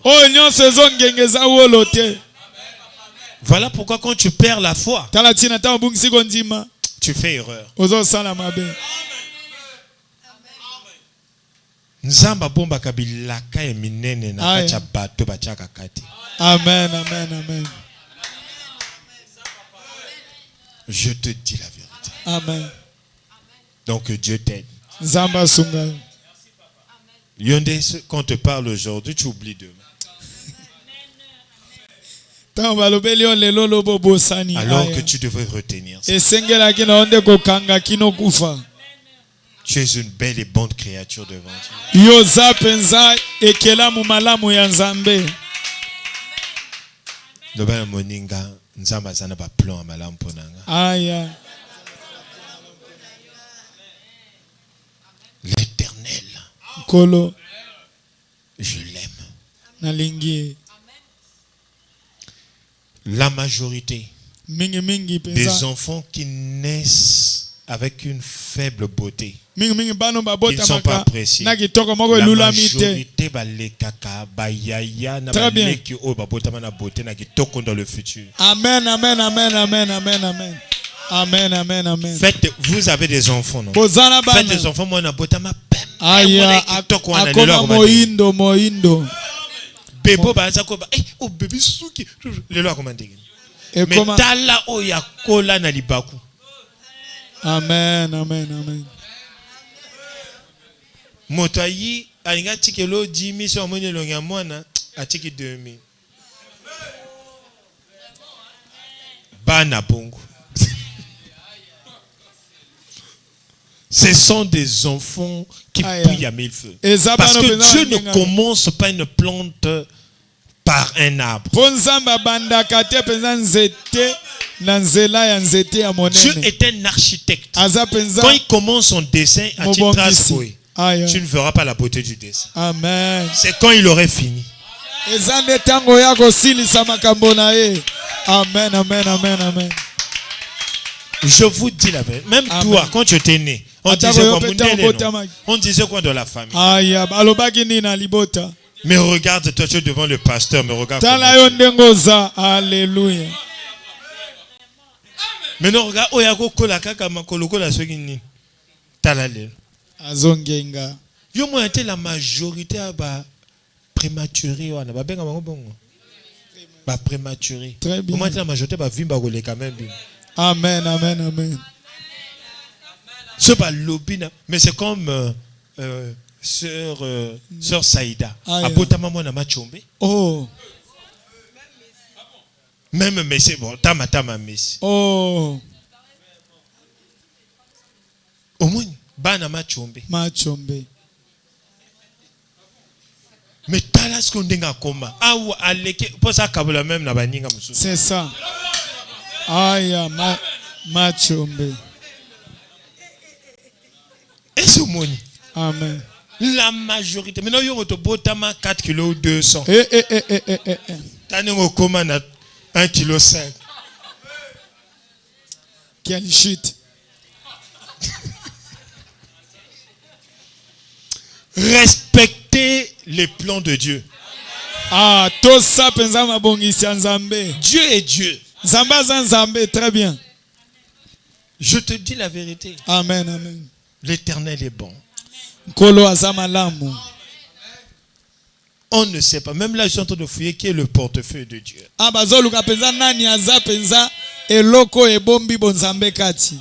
Voilà pourquoi quand tu perds la foi, tu fais erreur. Nzamba bomba kabilaka ya minene na kati ya bato bachaka kati. Amen, amen, amen. Je te dis la vérité. Amen. Donc Dieu t'aide. Nzamba sunga. Yonde, quand on te parle aujourd'hui, tu oublies demain. Alors que tu devrais retenir ça. Tu es une belle et bonne créature devant Dieu. L'Éternel, je l'aime. La majorité des enfants qui naissent avec une faible beauté, ils ne sont pas appréciés. La majorité dans le futur. Amen, amen, amen, amen, amen, amen. Amen, amen, amen. Faites, vous avez des enfants, non? Faites des enfants, moi, moindo, moindo. Bebo baza ko ba oh bébé suki le lo akomande mais tala o ya kola na libaku. Amen, amen, amen. Motayi alinga tikelo 10 000 so amone lo ya mwana atiki 2000 bana bongo. Ce sont des enfants qui brillent à mille feux. Parce que Dieu ne commence pas une plante par un arbre. Dieu est un architecte. Quand il commence son dessin à Titrasboy, tu ne verras pas la beauté du dessin. Amen. C'est quand il aurait fini. Amen, amen, amen, amen. Je vous dis la vérité. Même amen. Toi, quand tu étais né, on disait quoi de la famille? Mais regarde, toi tu es devant le pasteur, mais regarde. Alléluia. Maintenant regarde, oyako kola kaka makolo kola sogini. Talale. Azongenga. Yo mo été la majorité à ba prématuré wana ba benga bango bongo. Ba prématuré. Très bien. Moi la majorité ba vimba ko le quand même. Amen, amen, amen. Ce pas lobina, mais c'est comme sœur Saïda. Abota maman na machombe. Oh. Même mais c'est bon, tama messi. Oh. Au moins bana machombe. Machombe. Mais talas kondenga koma. Aou aleke posa kabula même na baninga mususu. C'est ça. Aya machombe. Et ce moni. Amen. La majorité. Maintenant, il y a 4 kg 200. Tane ngokoma na 1 kg 5. Quelle chute. Respectez les plans de Dieu. Ah, tout ça pensa mabongisi nzambe. Dieu est Dieu. Zamba nzambe, très bien. Je te dis la vérité. Amen, amen. L'Éternel est bon. Kolo azamalamu. On ne sait pas. Même là, je suis en train de fouiller qui est le portefeuille de Dieu. Ah, bazoluka penza nani aza penza eloko ebombi bonzambe kati.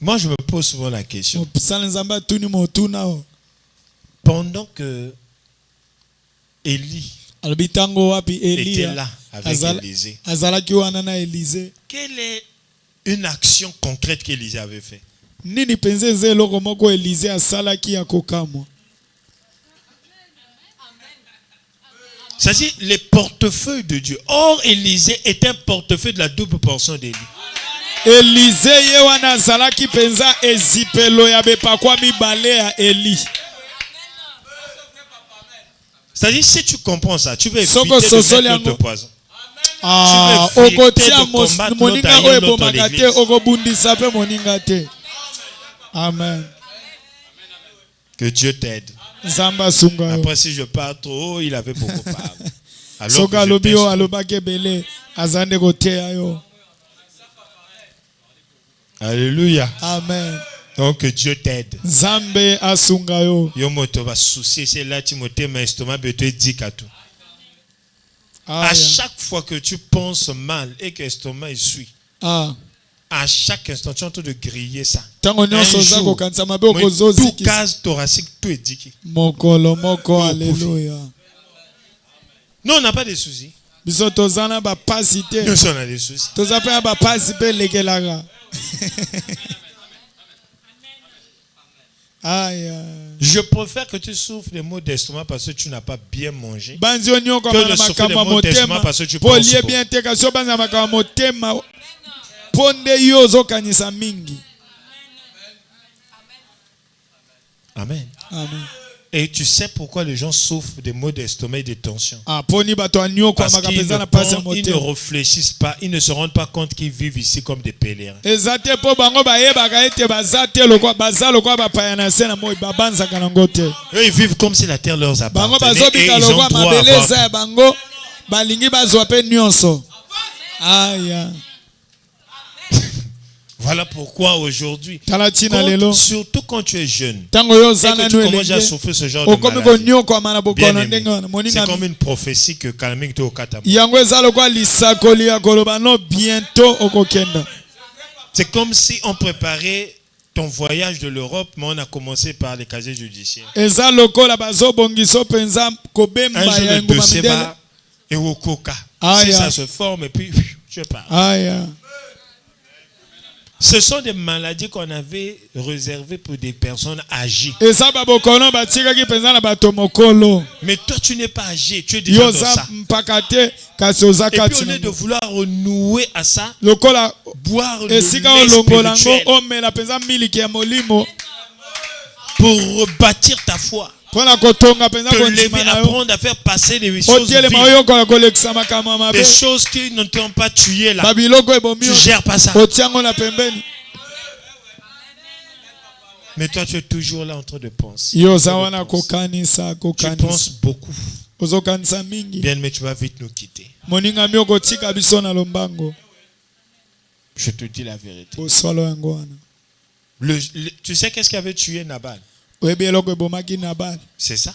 Moi, je me pose souvent la question. Pendant que Élie était là avec Élisée, quelle est une action concrète qu'Élisée avait fait? C'est-à-dire les portefeuilles de Dieu. Or, Élisée est un portefeuille de la double portion d'Élie. Élisée yewana zalaki penza ezipelo ya bepakwa mibale ya Eli. C'est-à-dire si tu comprends ça, tu vas éviter de mettre de poison. Ah, tu veux éviter okotia de combattre moninga notre oyo alliance, notre ebomaka te église. okobundisa pe moninga te. Amen. Que Dieu t'aide. Nzambe asunga yo. Après, si je parle trop, il avait beaucoup parlé. Alors Soki que je alobi yo t'instruis. alobaki ebele azande koteya yo. Alléluia. Amen. Donc que Dieu t'aide. Nzambe asunga yo. Yo moto va soucier, c'est là Timothée, mais estomac peut te dire qu'à tout. À Aya. chaque fois que tu penses mal et que l'estomac il suit, Ah. à chaque instant, tu es en train de griller ça. Tango nyonso oza kokanisa mabe Tout okozozikisa. case thoracique, tout est dit. Mokolo moko, alléluia. Non, on n'a pas de soucis. Biso toza na bapasi te. Nous, on a des soucis. Toza pe na bapasi pe lekelaka. Aïe. Je préfère que tu souffres des maux d'estomac parce que tu n'as pas bien mangé. Banzi onyoko Que na de souffrir des makambo maux d'estomac motema. parce que tu Po penses lié beaucoup. bien te kasi banza makambo motema. Ponde yo ozokanisa mingi. Amen. Amen. Et tu sais pourquoi les gens souffrent des maux d'estomac et de tension. Ah, poni bato anyoko Parce makapeza qu'ils na pasi ne motema. réfléchissent pas, ils ne se rendent pas compte qu'ils vivent ici comme des pèlerins. Eza te po bango bayebaka ete baza te lokwa baza lokwa bapaya na se na moi babanzaka nango te. Eux, ils vivent comme si la terre leur Bango appartenait et bazobika ils ont lokwa droit à mabele avoir. eza ya bango balingi bazwa pe nyonso. Aya. Voilà pourquoi aujourd'hui, Talatina lelo. surtout quand tu es jeune, Tango yo et zana que tu no commences à elenge. souffrir ce genre de Okomi maladie, konyoko mana bien bokono aimé, ndenge wana c'est moninga. comme une prophétie que Kalaming te okata. Yango eza lokwa lisakoli ya koloba no bientôt okokenda. C'est comme si on préparait ton voyage de l'Europe, mais on a commencé par les casiers judiciaires. Eza lokola bazobongiso penza Un kobemba jour, ya le nguma dossier mindele. va et au coca. Ah, Si yeah. ça se forme, et puis je pars. Aya. Ce sont des maladies qu'on avait réservées pour des personnes âgées. Eza babokono batikaki penza na bato mokolo. Mais toi, tu n'es pas âgé, tu es déjà Yo dans za ça. mpaka te kasi oza Et puis, kati au na lieu de vouloir renouer à ça, lokola boire le esika lait olongola ngo spirituel omela penza miliki ya molimo pour rebâtir ta foi, mpona kotonga penza te lever, kondima na yo apprendre à faire passer des choses otielema vives, oyokola kolekisa makambo ya mabe des choses qui ne t'ont pas tué là. babiloko ebomi Tu gères pas ça. otiango na pembeni. Mais toi, tu es toujours là en train de penser. Yo oza wana kokanisa Tu kokanisa penses beaucoup. ozokanisa mingi. Bien, mais tu vas vite nous quitter. Moninga mi okotika biso na lombango Je te dis la vérité. bosolo yango wana. Tu sais qu'est-ce qui avait tué Nabal? oyebi eloko ebomaki Nabal C'est ça.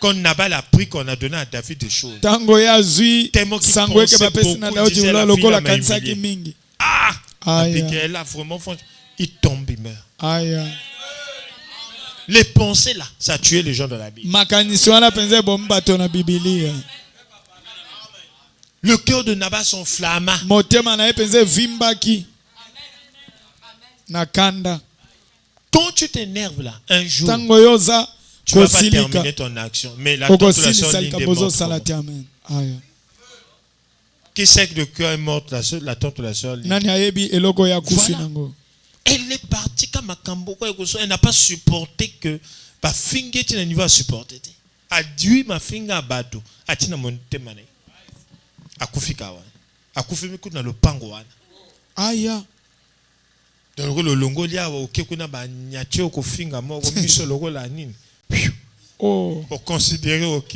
Quand Nabal a pris qu'on a donné à David des choses. ntango ye azwi Tellement qu'il sango eke pensait bapesi na beaucoup, Daudi disait, la lokola fille là m'a akanisaki humilié. mingi. Ah! Aya. Abigail, là, vraiment, il tombe, il meurt. Aya. Les pensées là, ça a tué les gens de la Bible. makanisi wana penza ebomi bato na bibilia. Le cœur de Nabal s'enflamma. Motema na ye penza evimbaki na kanda. Quand tu t'énerves là, un jour, Ntango yo oza tu ne vas pas kosilika terminer ton action. Mais la tante de la soeur okosilisa Linde est likambo morte. ozosala te. Amen. Aya. Qui sait que le cœur est mort, la tante de la soeur Linde. Nani ayebi eloko ya kufi Voilà. nango. Elle est partie comme à Kamboko. Elle n'a pas supporté que ma finger est un niveau à supporter. A dû ma finger à bateau. A tina monte mané. A kufika wana. A kufimi kuna le pango wana. Aya. Donc le longo lia wa oke kuna ba nyache oko finga mo ko miso logo la nini. Oh. Pour considérer ok.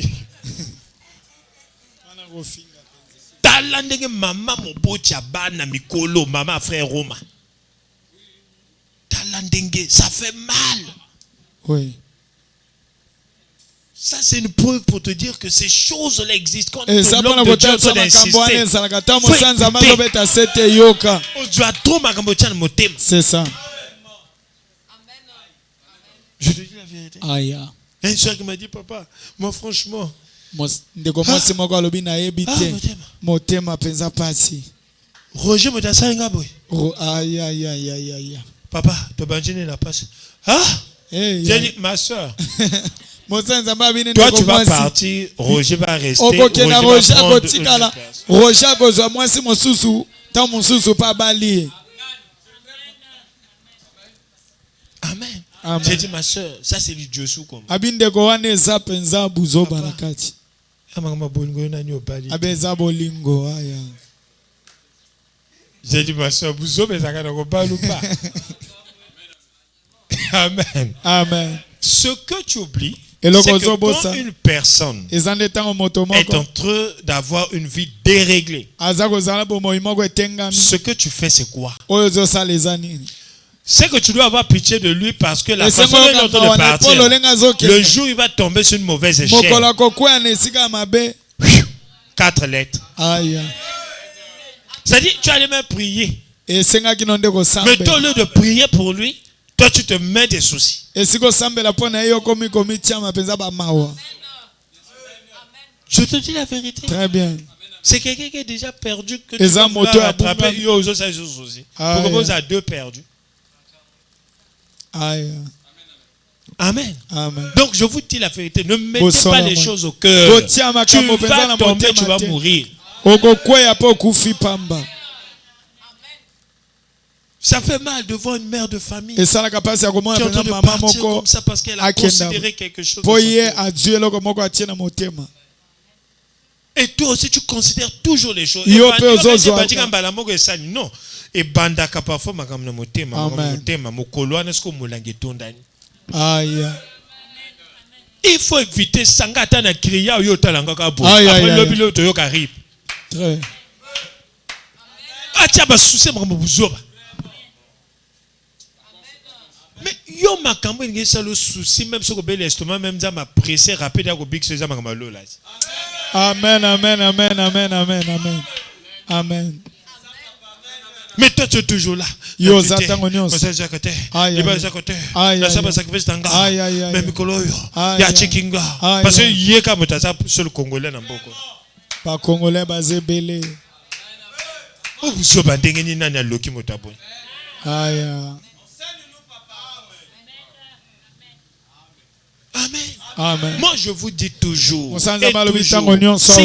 Wana kofinga. Tala ndenge mama moboti ya bana mikolo mama frère Roma. Tala ndenge ça fait mal. Oui. Ça, c'est une preuve pour te dire que ces choses-là existent. Quand Eza l'homme mpona de Dieu est en kotalisa train makambo wana d'insister, ezalaka ta faut mosanza écouter. mazobeta sete yoka. on doit trop makambo tia na motema. C'est ça. Je te dis la vérité. Aya. Il y a une soeur qui m'a dit, papa, moi franchement, Ndeko mwasi moko alobi nayebi te motema. motema penza pasi. Roger me dit boy. Aya aya aya aya. Papa, to banjine na passe. Ah, Hey. j'ai dit, ma soeur, Mosanza mabini toi ndeko tu vas mwasi. partir, Roger va rester. Okokena Roger va prendre akotikala. une place. Roger akozwa mwasi mosusu ta mosusu pa bali. Amen. Amen. J'ai dit, ma soeur, ça c'est du Dieu sous comme. Abi ndeko wana eza penza buzoba na kati. Abeza bolingo aya. J'ai dit, ma soeur, vous avez pas. Amen. Amen. Ce que tu oublies, Et c'est que quand une personne est en train d'avoir une vie déréglée, ce que tu fais, c'est quoi? C'est que tu dois avoir pitié de lui parce que la façon dont il est en train de partir, le jour où il va tomber sur une mauvaise échelle. 4 lettres. C'est-à-dire, tu allais même prier. Mais toi, au lieu de prier pour lui, toi, tu te mets des soucis. Je te dis la vérité. Très bien. C'est quelqu'un qui est déjà perdu que tu vas attraper. Il y a aux autres soucis. Pourquoi vous avez 2 perdus? Amen. Amen. Amen. Donc, je vous dis la vérité. Ne mettez pas les choses au cœur. Tu vas tomber, tu vas mourir. Ça fait mal de voir une mère de famille qui est en train de partir comme ça parce qu'elle a considéré quelque chose. Et toi aussi, tu considères toujours les choses. Non. Et bandaka parfois makamna motema motema mokolo na sko mulangi tondani. Il faut éviter sangata na kriya yo talanga ka bo. Après le bilo to yo ka rip. Très. Acha ba souci makambo buzoba. Mais yo makambo ngi ça le souci même ce que bel estomac même za ma pressé rapide à ko big ça makambo lola. Amen, amen, amen, amen, amen, amen. Amen. Mais toi tu es toujours là. Yo zatango nyonso. Mais mikolo yo. Ya chikinga. Parce que yeka mutasa sur le Congolais na mboko. Pas Congolais basé belé. Oh so bandenge ni nani aloki motabo. Aya. Amen. Amen. Moi je vous dis toujours. S'il y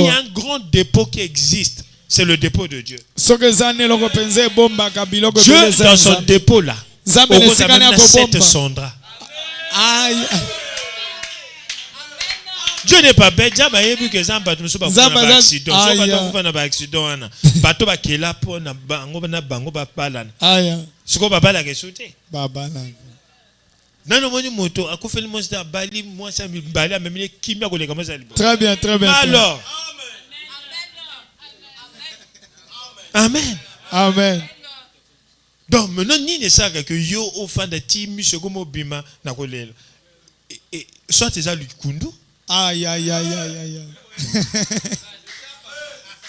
a un grand dépôt qui existe, c'est le dépôt de Dieu. Dieu dans son dépôt là, au 7 sondra. Dieu n'est pas bête. Dieu n'a pas que ça va nous faire un accident. Ça va nous faire un accident. Bateau va qui là pour na bango na bango ba palana. Ce qu'on va pas la sauter. Non, non, moi, moto, à quoi fait le monstre à Bali, moi, ça me balai à même qui m'a collé comme ça. Très bien, très bien. Alors, amen. Amen. Donc, maintenant, ni ne savent que yo, au fin de Timi, ce que moi, bima, n'a collé. Et soit c'est ça, le kundu. Aïe, aïe, aïe, aïe, aïe.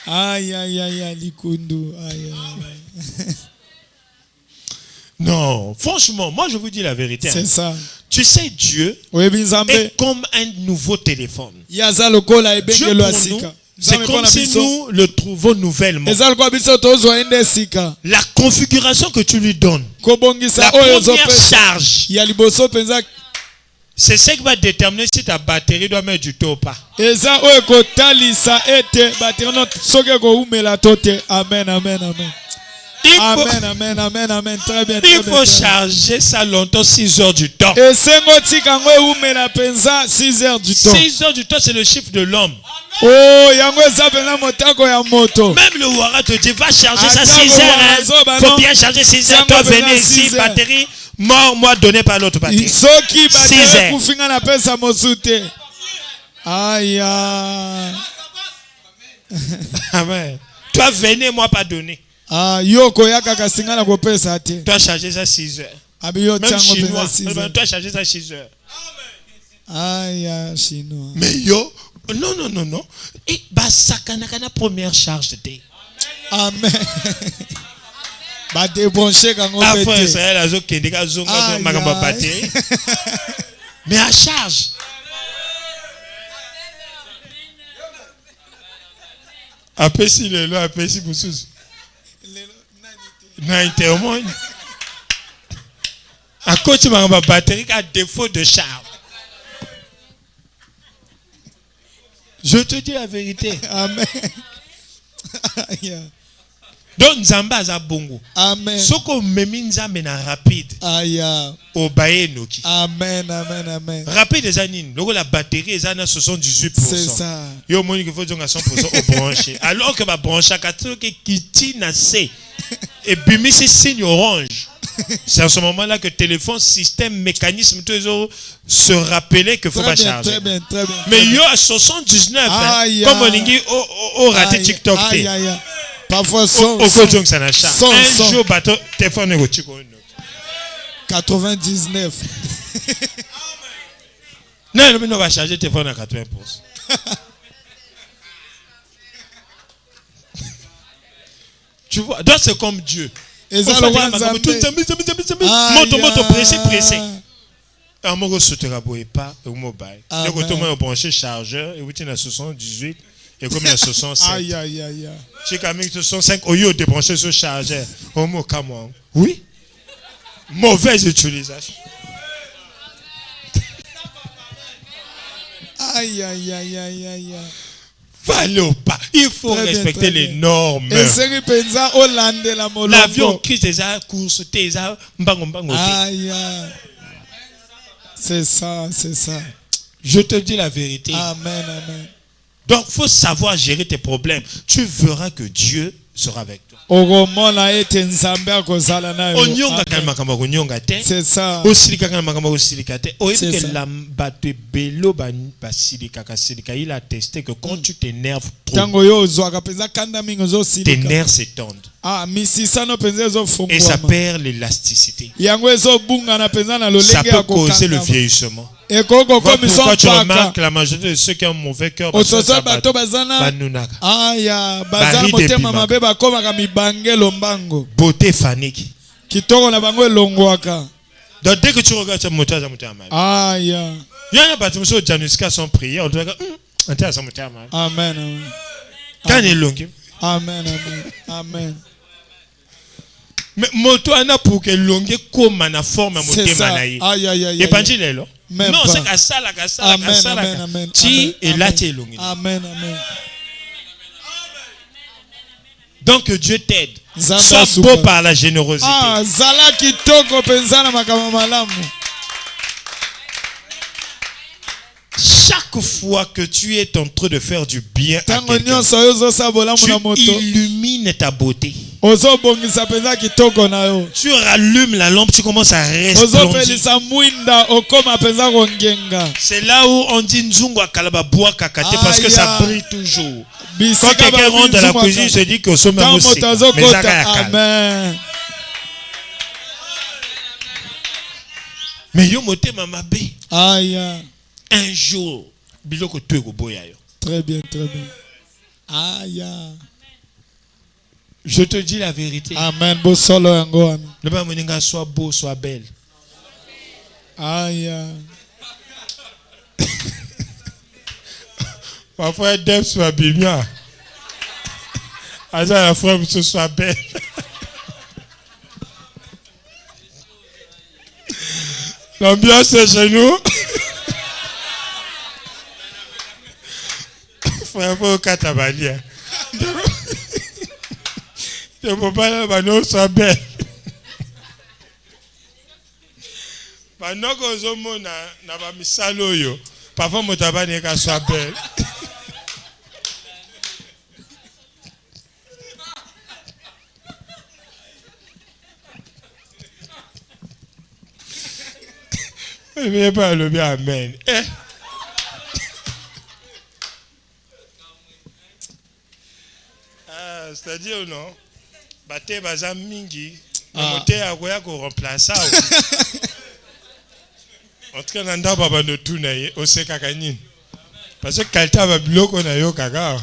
Aïe, aïe, aïe, aïe, likundu. Aïe, aïe. Non, franchement, moi je vous dis la vérité. C'est ça. Tu sais, Dieu est comme un nouveau téléphone. Dieu pour nous, c'est comme si nous le trouvons nouvellement. La configuration que tu lui donnes, la première charge, c'est ce qui va déterminer si ta batterie doit mettre du taux ou pas. Amen, amen, amen. Amen, amen, amen, amen. Très bien. Il faut charger ça longtemps, 6 heures du temps. 6 heures du temps. 6 heures du temps, c'est le chiffre de l'homme. Oh, même le Ouara te dit, va charger ça 6 heures. Il faut bien charger 6 heures. Toi, venez ici, batterie. Mort, moi, donné par l'autre batterie. 6 heures. Aïe. Amen. Toi, venez, moi, pas donner. Toi, charger ça 6 heures. Même chinois, toi, charger ça 6 heures. Aïe, chinois. Mais yo, non. Et bah, ça, la première charge de thé. Amen. Bah, débrancher quand on fait. Après, ça, la zone qui est batterie. Mais à charge. Après, si le lot, après, si vous sous. Non, au moins. À cause de ma batterie, à défaut de charge. Je te dis la vérité. Amen. Donc Nzamba za bongo. Amen. Soko memi Nzambe na rapide. Aya. Obaye noki. Amen, amen, amen. Rapide eza nini? Loko la batterie eza na 78%. C'est ça. Yo moni qu'il faut dire à 100% au branché. Alors que ma branche à 4 qui tient na C. Et bimi c'est signe orange. C'est à ce moment-là que téléphone, système, mécanisme, tout ça se rappeler qu'il faut pas charger. Très bien, très bien. Mais yo à 79, comme on dit, au raté TikTok. Aïe, aïe, aïe. Parfois, son. Ça n'a charge. Un jour, bateau, téléphone est au chico. 99. Non, mais on va charger le téléphone à 80%. Tu vois, donc c'est comme Dieu. Et ça, le roi Nzambe. Moto, pressé. Un mot sautera pas, au mobile. Donc, autrement, on branche chargeur, et vous tenez à 78, et comme il y a 67. Aïe, aïe, aïe. J'ai quand même 65, au lieu de brancher ce chargeur, au mot camon. Oui. Mauvaise utilisation. Aïe, aïe, aïe, aïe, aïe. Fallait ou pas. Il faut respecter les normes. L'avion Christ est à course, t'es à mbango. Aïe. C'est ça, c'est ça. Je te dis la vérité. Amen, amen. Donc, il faut savoir gérer tes problèmes. Tu verras que Dieu sera avec toi. C'est ça. Il a testé que quand tu t'énerves trop, tes nerfs s'étendent. Et ça perd l'élasticité. Ça peut causer le vieillissement. Pourquoi tu remarques la majorité de ceux qui ont un mauvais cœur, beauté fanique. Donc dès que tu regardes ce moteur, ça moteur mal. Il y a un bâtiment sur Januska sans prière, on doit dire ça moteur mal. Amen. Quand il est long. Amen. Mais moto ana pour que longue comme na forme moteur manaï. Et pas dit là. Non, c'est qu'à ça là. Tu et là tu es long. Amen. Donc Dieu t'aide. Sois beau par la générosité. Chaque fois que tu es en train de faire du bien à quelqu'un, tu illumines ta beauté. Tu rallumes la lampe, tu commences à resplendir. C'est là où on dit Nzungu akalaba bois kakate parce que ça brille toujours. Quand quelqu'un rentre dans la cuisine, il se dit que ce même aussi. Mais yo moté mamabe. Un jour, biloko tu ko boya yo. Très bien. Aïe. Je te dis la vérité. Amen. Bo solo yango wana. Le ba moninga soit beau, soit belle. Aïe. Parfois Deb soit bien. Aza la frère ce soit belle. L'ambiance est chez nous. Frère faut katabali. Je ne peux pas bano soit belle. Bano ko zomo na ba misalo yo. Parfois motabane ka soit belle. Je ne vais pas le bien, amen. C'est-à-dire, non, Bate Bazam Mingi, Moté a remplacer. En tout cas, Nanda Baba no Tunaye, Osekakanin. Parce que Kalta va bloquer na yo kaka.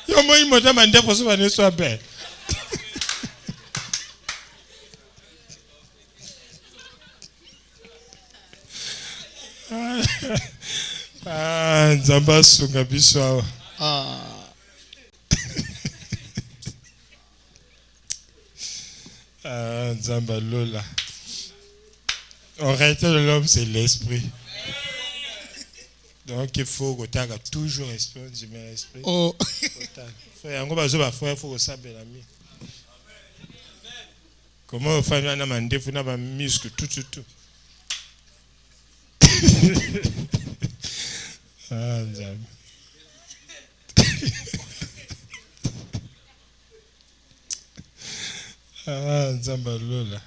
Yo moi il m'a demandé pour ça ne soit belle. Nzamba sunga biso. Nzamba Lola. En réalité, l'homme, c'est l'esprit. Donc, il faut que tu aies toujours esprit. On dit, mais esprit. Oh. Frère, il faut que tu aies l'ami. Comment faire un amandé pour un muscle tout. Ah, Nzambe. Ah, Nzambe lola.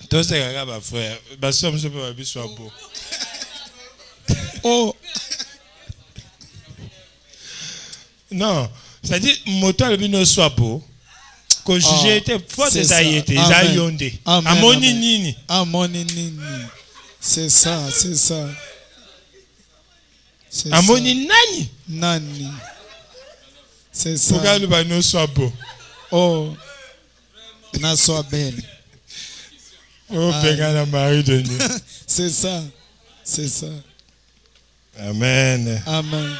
Toi c'est gaga ma frère. Ma soeur je peux pas soit beau. Oh. Non, ça dit moto le bino soit beau. Quand j'ai été fois c'est des ça. aïetés, Amen. aïondé. Amen, Amoni amen. nini. Amoni nini. C'est ça. C'est Amoni nani. Nani. C'est ça. Pourquoi le bino soit beau? Oh. Na soit belle. Oh, Pégane la Marie de Dieu. C'est ça. Amen. Amen.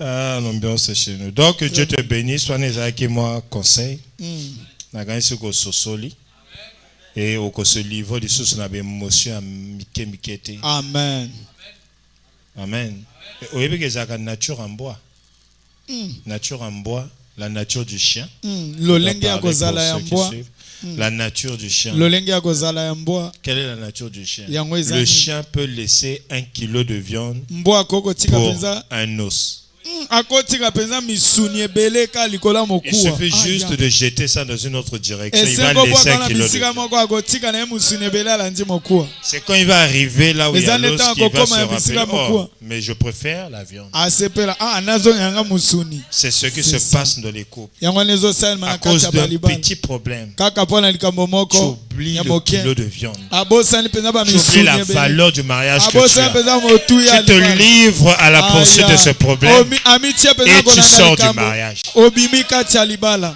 Ah, l'ambiance est chez nous. Donc, Dieu te bénisse. Sois les qui moi conseil. Na gagné ce qu'on soli. Et au ce niveau de sous na émotion à mikete. Amen. Amen. Au début que la nature en bois. Nature en bois, la nature du chien. Lolenge ya kozala ya mbwa. La nature du chien. Lolenge ya kozala ya mbwa. Quelle est la nature du chien? Yango Le ezali. chien peut laisser 1 kilo de viande Mbwa koko tika pour penza. un os. Akotika penza misuni ebele ka likola Il mokuwa. suffit juste de jeter ça dans une autre direction. Il va Esengo bwa laisser 1 kana kilo de bisika viande. moko akotika na ye musuni ebele alandi mokuwa. C'est quand il va arriver là où il y a Ezali l'os ntango qu'il va se kokoma ya bisika rappeler. mokuwa. Oh, mais je préfère la viande. Asepela nazo yanga musuni. C'est ce qui C'est se ça. passe dans les couples. Yango nezo salma À na cause kati ya d'un balibala. petit problème, Kaka pona likambo tu moko. oublies Ya le moke. kilo de viande. Abosani penza ba Tu oublies misuni la ebele. valeur du mariage que tu Abosani as. penza motu ya Tu te libala. livres à la poursuite de ce problème et tu sors du mariage. Obimi kati ya libala.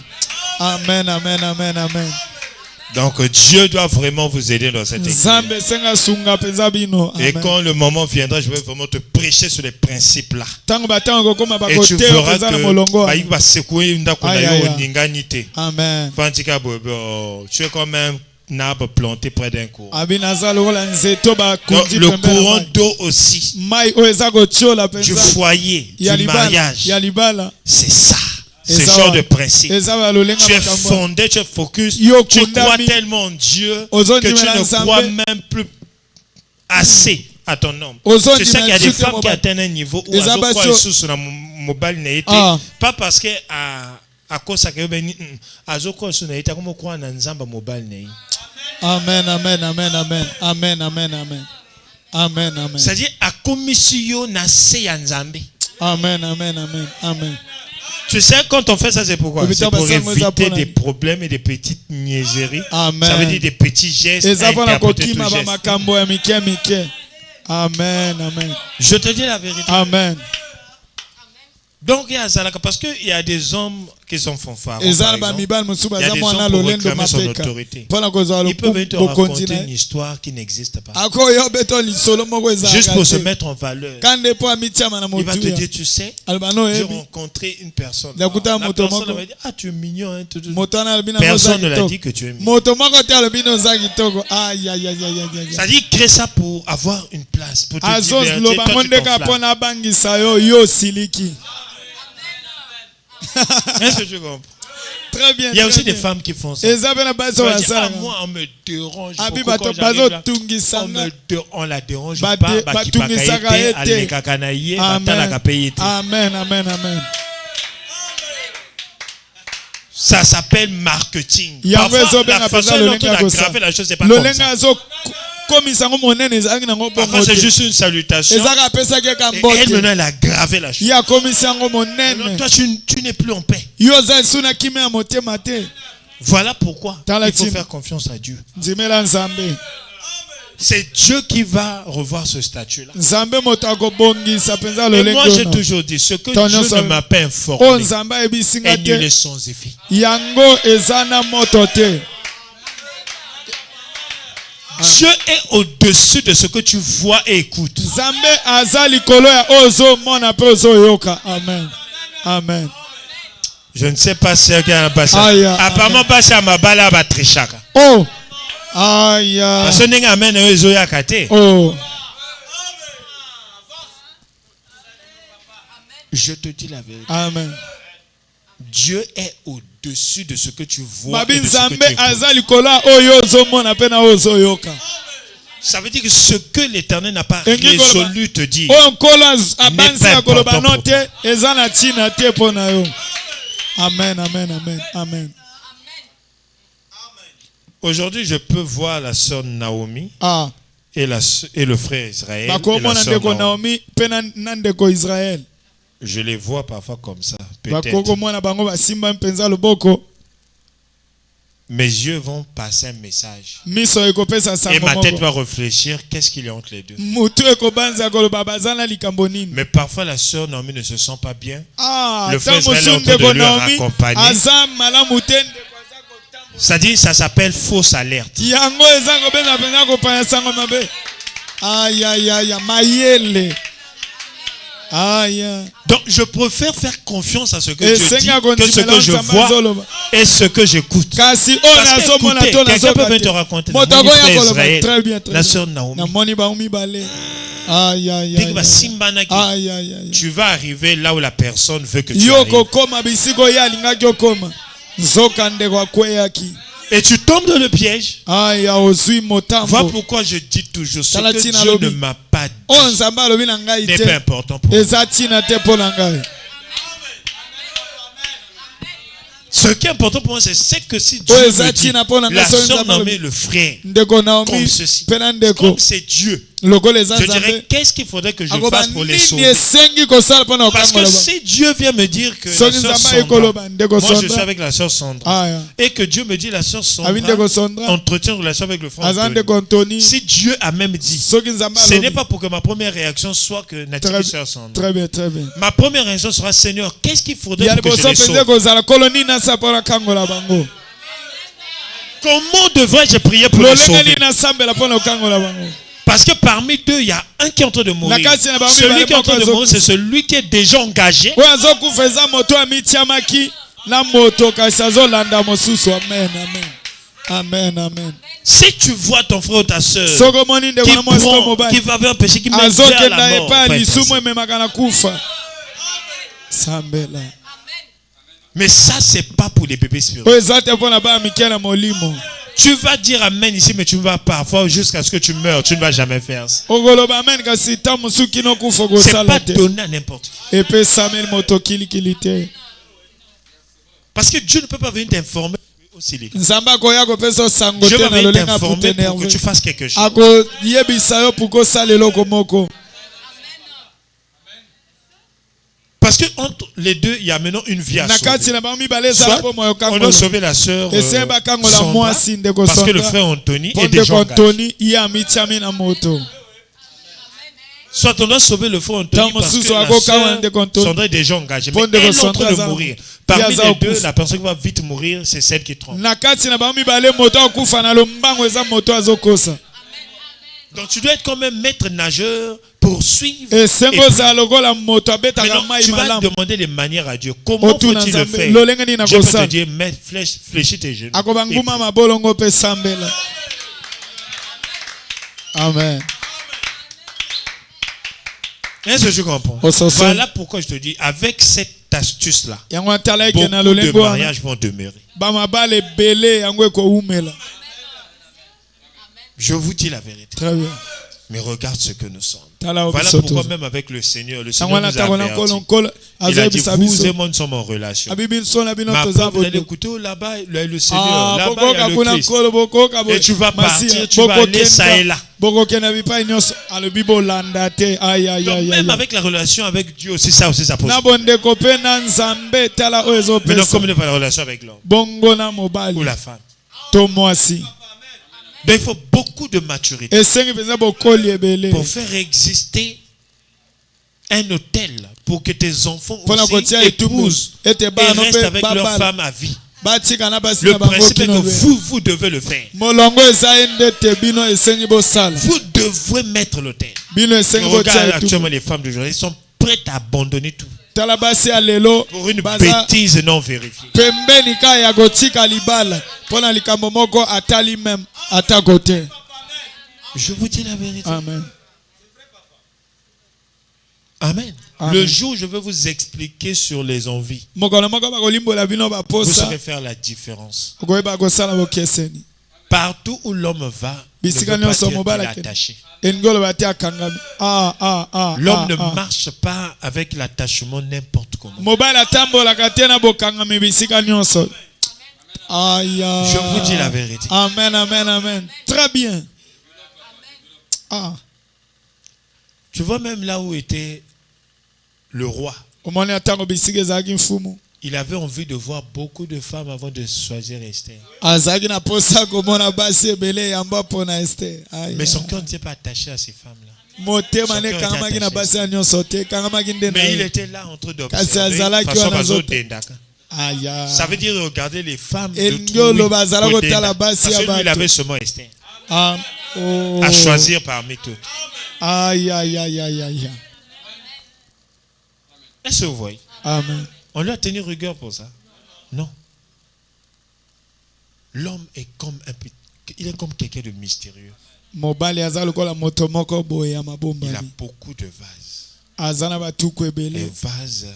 Amen, amen, amen, amen. Donc Dieu doit vraiment vous aider dans cette église. Nzambe senga sunga penza bino. Et Amen. quand le moment viendra, je vais vraiment te prêcher sur les principes là. Tango batango kokoma Et tu bakote verras penza na molongo. que va secouer une dako na Aïe, yo aïe, aïe. ninganité. Amen. Fantika bobo, tu es comme un arbre planté près d'un courant. Abinaza lokola nzeto ba Donc, kundi le pembeni courant mai. d'eau aussi Mai o eza kotiola du penza. foyer, Ya du libala. mariage. Ya libala. C'est ça. Ce Eza genre wa- de principe. Eza ba lolenga Tu es makambo. fondé, tu es focus, Yo tu kundami. crois tellement en Dieu Ozo que tu ndimela ne Nzambe. crois même plus assez à ton homme. Ozo Tu sais qu'il y a des ndimela femmes qui mobile. atteignent un niveau où Eza elles croient baso- sur la mobile n'a été Ah. pas parce que à cause que ben azo croire sur n'a été comme croire dans Nzamba mobile n'a. Amen, amen, amen, amen. Amen, amen, amen. Amen, amen. C'est-à-dire à commission na se ya Nzambe. Amen, amen, amen, amen. Tu sais, quand on fait ça, c'est pourquoi? Oui, C'est pour ça, moi, ça, éviter pour des la- problèmes et des petites niaiseries. Amen. Ça veut dire des petits gestes. Eza pona interprétés kokima tous ba gestes. makambo ya mike mike. Amen, amen. Je te dis la vérité. Amen. Donc, il y a Zalaka, parce qu'il y a des hommes qui sont fanfarons. Eza par ba exemple. mibali mosusu Il y a baza des mwana hommes pour lolendo réclamer son mapeka. autorité. Pona kozala Ils peuvent te bokonzi raconter na une histoire qui n'existe pas. akoyo beto lisolo moko ezalaka Juste pour se te. mettre en valeur. Kande po amitiama na Il va te motuya. dire, tu sais, Albano j'ai ebi. rencontré une personne. Nakuta La moto personne moko. va dire, ah, tu es mignon. Hein, Moto wana alobi na Personne ne moza l'a kitoko. dit que tu es mignon. Moto moko te alobi na oza kitoko. Aïe, aïe, aïe, aïe, aïe, aïe. Ça dit, crée ça pour avoir une place, pour te Azos divertir. loba Toi, tu mondeka t'enflammes. pona bangisa yo siliki. Est-ce que tu comprends? Très bien. Il y a très aussi des bien. femmes qui font ça. Eza pena baso On va ya dire, ah, sala. moi, on me dérange. Abi beaucoup bato quand j'arrive bazo là. tungisanga. On la dérange Ba- pas. de- Ba ba- ki baka tungisaka ete, ete. alekaka na ye, Amen. batalaka pe ete. Amen, amen, amen. Ça s'appelle marketing. Yango Parfois, ezobenga la penza façon dont on lolenga a kosa. gravé la chose, c'est pas comme Lolenga ça. azo komisa ngo monene ezalaki nango Parfois, bongo c'est te. juste une salutation. Ezaka apesaki eka Et elle, mbote. maintenant, elle a gravé la chose. Ya komisa ngo Alors, monene. toi, tu n'es plus en paix. Yo za esuna kimia motema te. Voilà pourquoi Tala il faut tim. faire confiance à Dieu. Nzimela Nzambe. C'est Dieu qui va revoir ce statut-là. Nzambe moto akobongisa penza Et lolenga. moi, j'ai toujours dit, ce que Ton Dieu nom ne m'a pas O informé Nzambe ebisinga est nul te. et sans effet. Yango ezana moto te. Dieu est au-dessus de ce que tu vois et écoutes. Nzambe aza likolo ya ozo mona pe ozo yoka. Amen. Amen. Je ne sais pas ce qu'il y a passé. Aïe, Apparemment, pas ça m'a balé à trichaka. Oh. Aïe. Parce que nous amène eux zoya kate. Oh. Je te dis la vérité. Amen. Dieu est au-dessus de ce que tu vois et de ce que Nzambe tu écoutes. aza likolo oyo ozomona pe na ozoyoka. Ça veut dire que ce que l'Éternel n'a pas Engi résolu te dire O nkolo abanzi pas ya koloba important no pour te eza na tina te mpo na yo. Amen, amen, amen, amen. Aujourd'hui, je peux voir la sœur Naomi Ah, et le frère Israël. Et bakomona la sœur ndeko Naomi. Naomi pe na ndeko Israël. Je les vois parfois comme ça, peut-être. Bakomona bango basimba mpenza loboko. Mes yeux vont passer un message. Miso ekopesa Et sango ma tête moko. va réfléchir, qu'est-ce qu'il y a entre les deux. Mutu ekobanza koloba bazana likambo nini. Mais parfois la sœur Naomi ne se sent pas bien. Ah, Le frère tango Israël est en train sunde de ko lui Naomi accompagner. aza malamu te ndeko aza kotambola. C'est-à-dire, ça s'appelle fausse alerte. Yango eza kobenza penza kopaya sango mabe. Aïe aïe aïe mayele. Aïe. Donc, je préfère faire confiance à ce que Et Dieu dit Seigneur, que ce que je vois et ce que j'écoute. Kasi Parce que, écoutez, quelqu'un peut venir te raconter la très bien, la sœur Naomi. Namoni baumi bale. Aïe aïe Dès que aïe. Aïe aïe aïe. tu vas arriver là où la personne veut que tu Yoko arrives. koma bisiko ya lingaki okoma. Nzoka ndeko kweyaki. Et tu tombes dans le piège. Aïe ozui Voilà motambo. pourquoi je dis toujours ce Tala que tina Dieu lobi. ne m'a pas dit O nzamba lobi na ngai n'est te. pas important pour moi. Eza tina te po na ngai. Ce qui est important pour moi, c'est que si Dieu Oh, me eza dit, tina po na la ngai so sœur nzamba nommée lobi. le frère, Ndeko Naomi comme ceci, pena ndeko. comme c'est Dieu, Lokola eza je dirais, nzambe. qu'est-ce qu'il faudrait que je Akoba fasse pour les nini sauver? esengi kosala po na Parce que okangola ba. si Dieu vient me dire que la Soki sœur nzamba Sandra, ekoloba ndeko moi je suis Sondra. avec la sœur Sandra, Ah, yeah. et que Dieu me dit la sœur Abi ndeko Sandra Sondra. entretient une relation avec le frère Aza Anthony. ndeko Anthony. Si Dieu a même dit, Soki nzamba ce n'est alobi. pas pour que ma première réaction soit que Nathalie sœur Sandra. Très bien, très bien. Ma première réaction sera, Seigneur, qu'est-ce qu'il faudrait Ya pour que je liboso les penze sauve? kozala koloni na sapora kangola bango. Comment devrais-je prier pour les Lolenge sauver? ni na sambela po na kangola bango. Parce que parmi deux, il y a un qui est en train de mourir. Celui qui est en train de mourir, c'est celui qui est déjà engagé. Oyo azokufa eza moto amitiamaki na moto kasi azolanda mosusu. Amen, amen. Amen, amen. Si tu vois ton frère ou ta soeur Soko omoni ndeko qui na mwasi to prend, qui mobali va vers un péché, qui met vers la azokenda mort, epai frère, lisumu ememaka na kufa. Sambela. mais ça, c'est pas pour les bébés spirituels. Oyo eza te mpo na bana mike na molimo. Tu vas dire amen ici, mais tu vas parfois jusqu'à ce que tu meurs. Tu ne vas jamais faire ça. Okoloba amen kasi ta mosusu kino kufa C'est kosala pas te. donné à n'importe qui. Epesameli moto kilikili te. Parce que Dieu ne peut pas venir t'informer aussi. Nzambe akoya kopesa sango Dieu te va na venir lolenga t'informer pute pour que tu nerve. fasses quelque chose. Akoyebisa yo pour kosala eloko moko. Parce que entre les deux, il y a maintenant une vie à Na sauver. kati na bango mibale ezala Soit po moyo on kangola. doit sauver la sœur Ese bakangola Sandra, mwasi ndeko parce que le Sondra. frère Anthony est Ponde déjà engagé. kontoni ye amitiami na moto. Soit on doit sauver le frère Anthony Tant parce mosusu que la akokawa sœur ndeko Anthony. Sandra est déjà engagée. Mais Ponde elle est en Sandra train de za- mourir. Parmi Yaza les deux, okufa. la personne qui va vite mourir, c'est celle qui trompe. Na kati na bango mibale moto akufa na lombango eza moto azokosa. Donc tu dois être quand même maître nageur pour suivre. Esengo za lokola moto abetaka Maintenant, mai tu vas malamu. demander les manières à Dieu. Comment Otuna faut-il le Nzambe faire? lolenge nini Dieu peut te nakosala. dire, fléchis tes genoux. Akoba Et nguma mabolongo pe sambela. Amen. est-ce que je comprends? Ososo. Voilà pourquoi je te dis, avec cette astuce-là, Yango atala eke na beaucoup de lolengo wana. mariages vont demeurer. Bamabala ebele yango ekoumela. Je vous dis la vérité. Très bien. Mais regarde ce que nous sommes. Tala Voilà obisoto. pourquoi même avec le Seigneur nous Yango a na tako na avertis. nkolo Il a dit, azoyebisa vous biso. et moi, nous sommes en relation. Abibi nso na bino Mais toza après, vous allez boto. écouter, oh, là-bas, le Seigneur, Ah, là-bas, il y bokoka a le kuna Christ. nkolo bokoka Et tu vas partir, tu vas aller ça et là. bokokenda bipai nyonso alobi bolanda te. Aïe aïe Donc aïe même aïe. avec la relation avec Dieu aussi, ça aussi, ça pose. Na bondeko pe na nzambe tala oyo Maintenant, ezopesa. comme il n'est pas la relation avec l'homme Bongo na ou mobali la femme. to mwasi. Donc il faut beaucoup de maturité Esengi penza bokoli ebele. pour faire exister un hôtel pour que tes enfants Mpona aussi kotia épousent etubu ete et bana restent mpe avec leur babala. femme à vie. Batika na basi Le na bango principe est que kino. vous devez le faire. Molongo eza ye nde te bino esengi bosala. Vous devrez mettre l'hôtel. Bino esengi Regarde botia etubu. actuellement les femmes d'aujourd'hui, elles sont prêtes à abandonner tout Tala basi ya lelo pour une baza bêtise non vérifiée. pembeni ka ya kotika libala mpona likambo moko atali meme atako te. Je vous dis la vérité. Amen. Amen. Amen. Le jour où je vais vous expliquer sur les envies, vous saurez faire la différence. Partout où l'homme va, ne veut pas dire qu'il est attaché. L'homme ne marche pas avec l'attachement n'importe comment. Je vous dis la vérité. Amen, amen, amen. Très bien. Ah. Tu vois même là où était le roi. Il avait envie de voir beaucoup de femmes avant de choisir Esther. Mais son cœur n'était pas attaché à ces femmes-là. Mais il était là en train d'observer. Ça veut dire regarder les femmes de tout. Parce que lui, il avait seulement Esther. À choisir parmi toutes. Aïe, aïe, aïe, aïe, aïe. Est-ce que vous voyez? Amen. On lui a tenu rigueur pour ça? Non. L'homme est comme il est comme quelqu'un de mystérieux. Il a beaucoup de vases. Un vase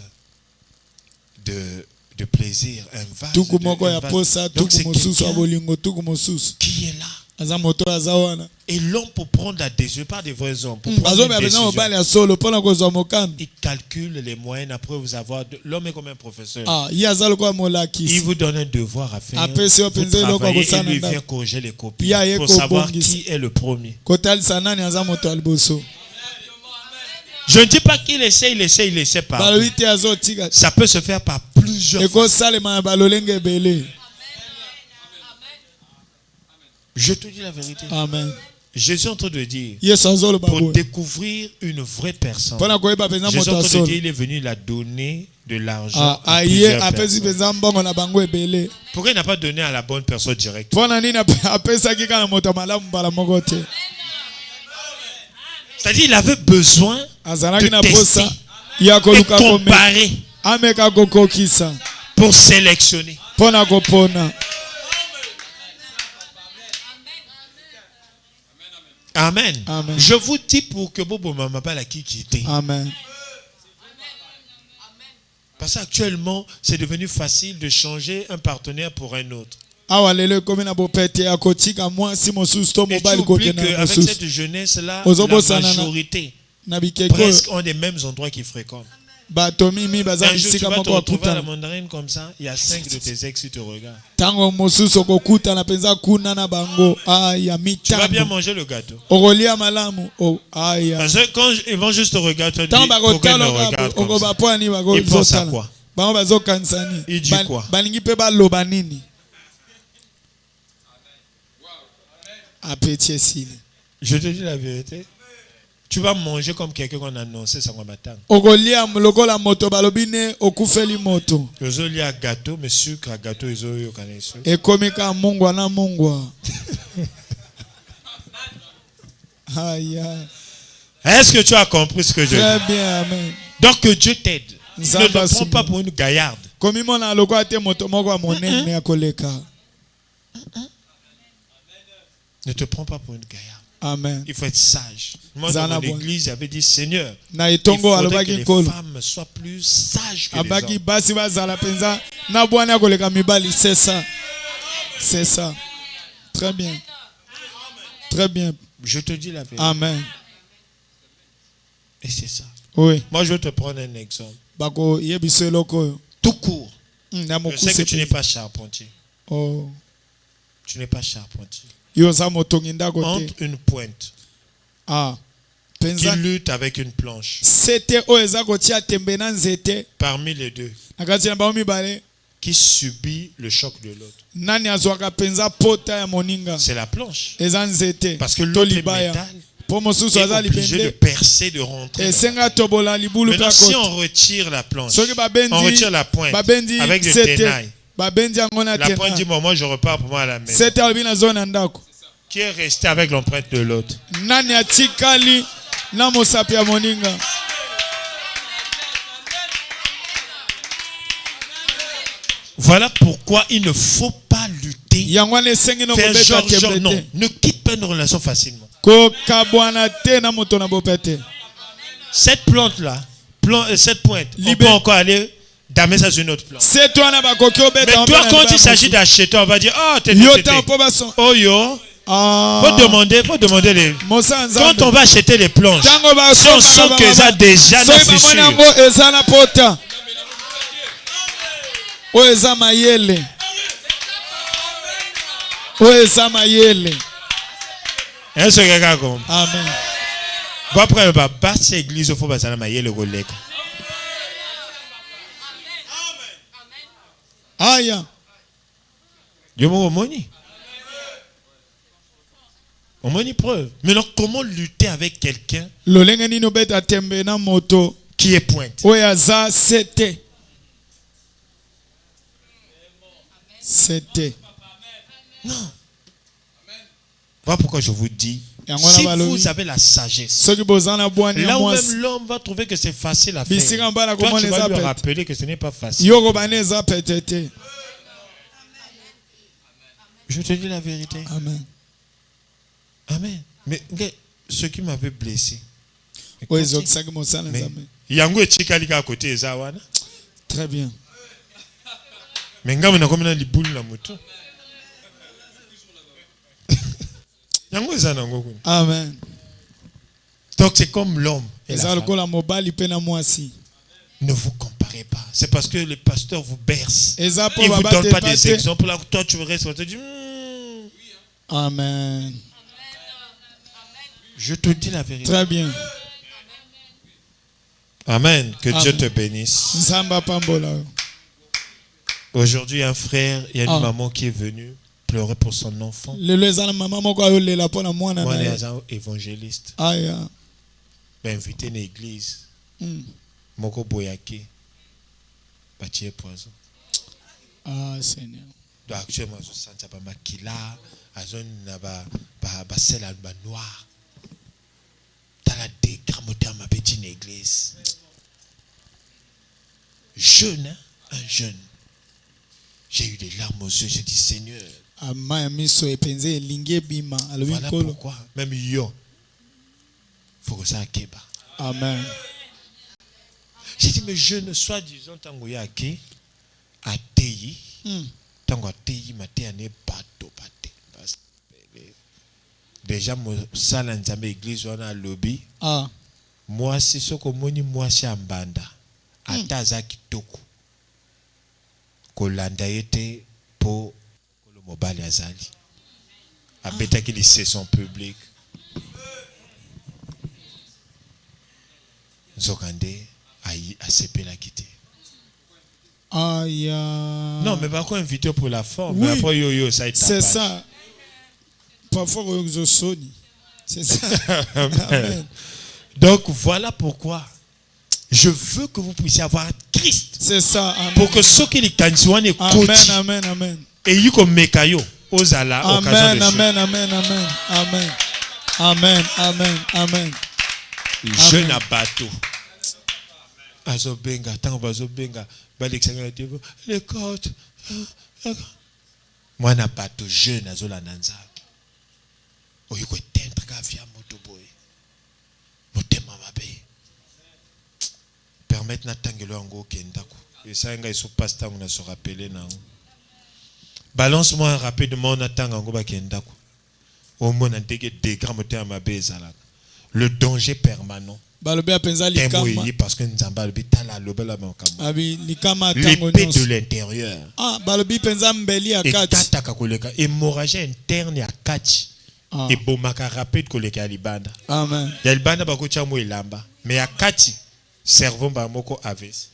de plaisir. Un vase de donc c'est qui est là. Et l'homme, pour prendre la décision, pas des vrais hommes, pour prendre une décision, il calcule les moyens après vous avoir. L'homme est comme un professeur. Il vous donne un devoir à faire. Vous travaillez et lui vient corriger les copies pour savoir qui est le premier. Je ne dis pas qu'il essaie, il essaie pas. Ça peut se faire par plusieurs fois. Je te dis la vérité. Amen. Jésus est en train de dire, pour découvrir une vraie personne, Jésus est en train de dire, il est venu la donner de l'argent à plusieurs personnes. Pourquoi il n'a pas donné à la bonne personne directement? C'est-à-dire qu'il avait besoin de tester et comparer pour sélectionner. Amen. Amen. Je vous dis pour que Bobo m'a pas la qui quitter. Amen. Parce qu'actuellement, c'est devenu facile de changer un partenaire pour un autre. Et tu oublies qu'avec cette jeunesse-là, la majorité presque ont les mêmes endroits qu'ils fréquentent. Un jour, tu vas te retrouver à la mandarine comme ça, il y a 5 de tes ex qui te regardent. Tu vas bien manger le gâteau. Parce que quand ils vont juste te regarder, tu dis, pourquoi ils me regardent comme ça? Ils pensent à quoi? Ils disent quoi? Je te dis la vérité. Tu vas manger comme quelqu'un qu'on a annoncé ça matin. Ils ont lié à gâteau, mais sucre à gâteau, ils ont eu au canessou. Est-ce que tu as compris ce que je dis? Très bien, amen. Donc que Dieu t'aide. Ne te prends pas pour une gaillarde. Ne te prends pas pour une gaillarde. Amen. Il faut être sage. Moi, dans l'église, j'avais dit, Seigneur, il faudrait que les femmes soient plus sages que les hommes. C'est ça. C'est ça. Très bien. Très bien. Je te dis la vérité. Amen. Et c'est ça. Oui. Moi, je vais te prendre un exemple. Tout court. Je sais que tu n'es pas charpentier. Oh. Tu n'es pas charpentier. Entre une pointe qui lutte avec une planche. Parmi les deux, qui subit le choc de l'autre. C'est la planche. Parce que l'autre est métal. Il est obligé de percer, de rentrer. Maintenant, si on retire la planche, on retire la pointe avec le tenaille. La pointe dit, moi je repars pour moi à la maison. Qui est resté avec l'empreinte de l'autre? Voilà pourquoi il ne faut pas lutter. Faire genre, non. Ne quitte pas une relation facilement. Cette plante-là, cette pointe, on peut encore aller damer ça sur une autre planche. C'est toi na bakoki obeta. Mais toi, quand il s'agit d'acheter, on va dire, oh, t'es oh yo. Faut demander les. Quand on va acheter les planches, si on sent que ça déjà na fissure. Est-ce que quelqu'un comprend? Amen. Va après ba basse église faut ba sana mayele koleka. Aya. Yo mo moni. On m'a dit preuve. Maintenant, comment lutter avec quelqu'un qui est pointe? Non. Voilà pourquoi je vous dis, si vous avez la sagesse, là où même l'homme va trouver que c'est facile à faire, toi tu vas lui rappeler que ce n'est pas facile. Je te dis la vérité. Amen. Amen. Mais ce qui m'avait blessé. Yango à côté Ezawana. Très bien. Mais ngam na komina libulu la moto. Yango ezana ngoko. Amen. Donc c'est comme l'homme et la femme. Ne vous comparez pas. C'est parce que les pasteurs vous bercent. Ils ne vous donnent pas des exemples. Là, toi tu restes. Tu dis, Amen. Je te dis la vérité. Très bien. Amen. Que Amen. Dieu te bénisse. Aujourd'hui, un frère, il y a une maman qui est venue pleurer pour son enfant. Moi, les évangélistes. Invité une église. Moko boyake. Bâtir poison. Ah, Seigneur. Donc, actuellement, je sens que makila, azon na ba sel ba noir. Dans la dégramoteur ma petite église. Jeune, hein? Un jeune. J'ai eu des larmes aux yeux, j'ai dit Seigneur. Voilà pourquoi, même yo, faut que ça akeba. Amen. J'ai dit, mais je ne sois disant tango yake a teyi. Tango a teyi mate ane bato bate. Déjà, mon salon de l'église, on a lobby. Moi, c'est ce que moi, c'est un banda. Ataza kitoko. Kolanda yete pour le mobile azali. Abeta qu'il sait son public. Zokande a sepé la quitter. Non, mais pas quoi inviter pour la forme. Oui. Mais après, yo, ça est c'est ça. Parfois, c'est ça. Amen. Donc, voilà pourquoi je veux que vous puissiez avoir Christ. C'est ça. Amen. Pour que ceux qui les candidat ne coachent. Amen, amen. Et ils comme mekayo aux ala occasion de amen, amen, amen, amen. Amen, amen, amen. Jeune à bateau. Azobenga, tant bazobenga, balexanga tebo, les côtes. Moi na bateau jeune azola nanza. Oyiko tentre ka via moto boy. Motema mabe. Permettre na tangelo ngo kendako. Et ça nga iso pasteur on a se rappeler na. Balance-moi rapidement na tanga ngo ba kendako. Au moins na dege dégra motema mabe ezala. Le danger permanent. Parce que nous avons l'épée de l'intérieur. Et hémorragie interne à Kachi. Et Bomaka rapide que le Kalibanda. Amen. Il y a le banda bakocha mo ilamba. Mais à Kachi, servons ba moko aves.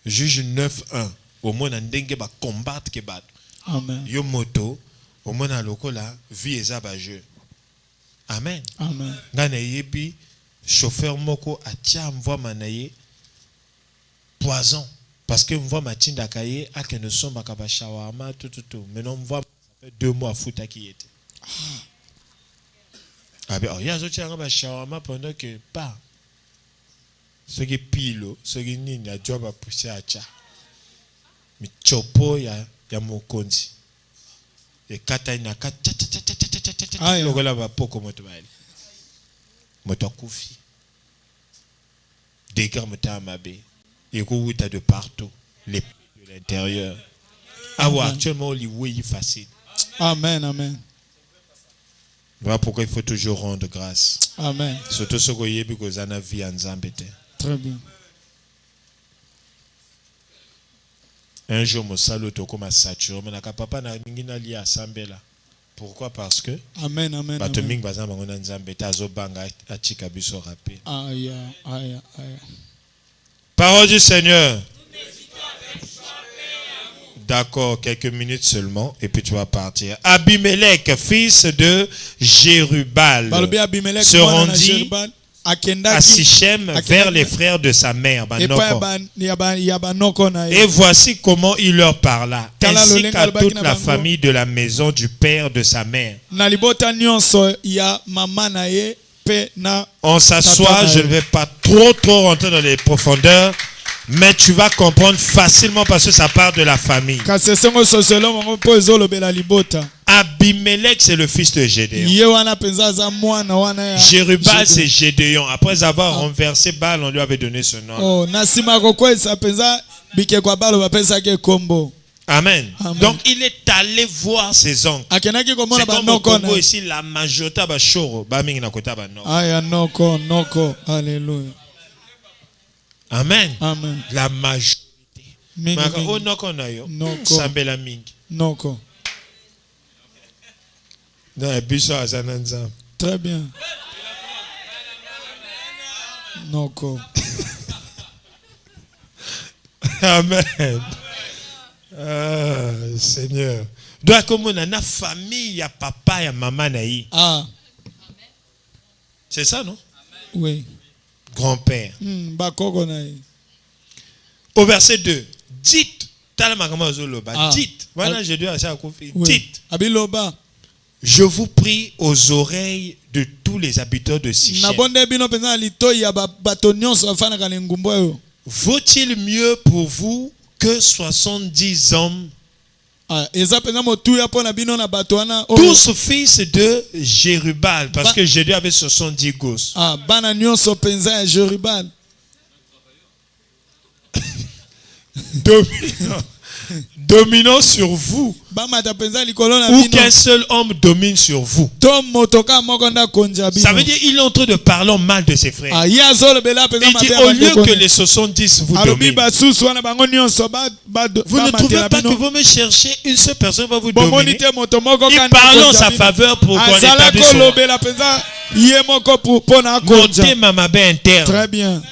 Juge 9:1. Au moins ndenge ba combattre ke bat. Amen. Yo moto, au moins na lokola vie eza ba jeu. Amen. Amen. Ngana yebi chauffeur moko atia mvoa manaye poison parce que mvoa machinda kaye ake ne somba ka ba shawarma tout. Maintenant mvoa ça fait 2 mois futa qui était. Ah ben il y a zo tia ba shawarma pendant que pas ce qui pilo ce qui nini a job a pousser acha. Mi chopo ya mokonzi. Et kata ina kata lokola ba poko moto bali. Moto kufi. Des Garmetamabe. Et que tu as de partout. Les de l'intérieur. Ah ouais, actuellement, on est facile. Amen, amen. Voilà pourquoi il faut toujours rendre grâce. Amen. Surtout ce que vous parce qu'on a vie en Zambété. Très bien. Un jour, mon salut comme saturé. Mais papa n'a pas lié à Sambela. Pourquoi? Parce que amen, amen. Batoming bazamba ngona Nzambété azobanga achika biso rapide. Aïe, aïe, aïe. Parole du Seigneur. D'accord, quelques minutes seulement, et puis tu vas partir. Abimelech, fils de Jérubal, se rendit à Sichem vers les frères de sa mère. Et voici comment il leur parla, ainsi qu'à toute la famille de la maison du père de sa mère. On s'assoit, je ne vais pas trop rentrer dans les profondeurs. Mais tu vas comprendre facilement parce que ça part de la famille. Abimelech, c'est le fils de Gédéon. Jérubal, c'est Gédéon. Après avoir renversé Baal, on lui avait donné ce nom. Amen. Donc il est allé voir ses oncles. C'est comme au Congo ici, la majorité de Choro. Alléluia. Amen. Amen. La majorité. Noko. Très bien. Noko. Amen. Ah, Seigneur. Donc, comme on a une famille, il y a papa, il y a maman. Ah. C'est ça, non? Oui. Grand-père. Au verset 2, dites, dites, voilà, je dois dites, je vous prie aux oreilles de tous les habitants de Sichem. Vaut-il mieux pour vous que 70 hommes, tous fils de Jérubal, parce que Jésus avait 70 gosses. Dominant sur vous, ou qu'un seul homme domine sur vous. Ça veut dire qu'il est en train de parler mal de ses frères. Il dit au lieu que les 70 vous dominent, vous ne trouvez pas que vous me cherchez une seule personne va vous dominer. Il parle en sa faveur pour qu'on établisse son mamabe interne. Très bien.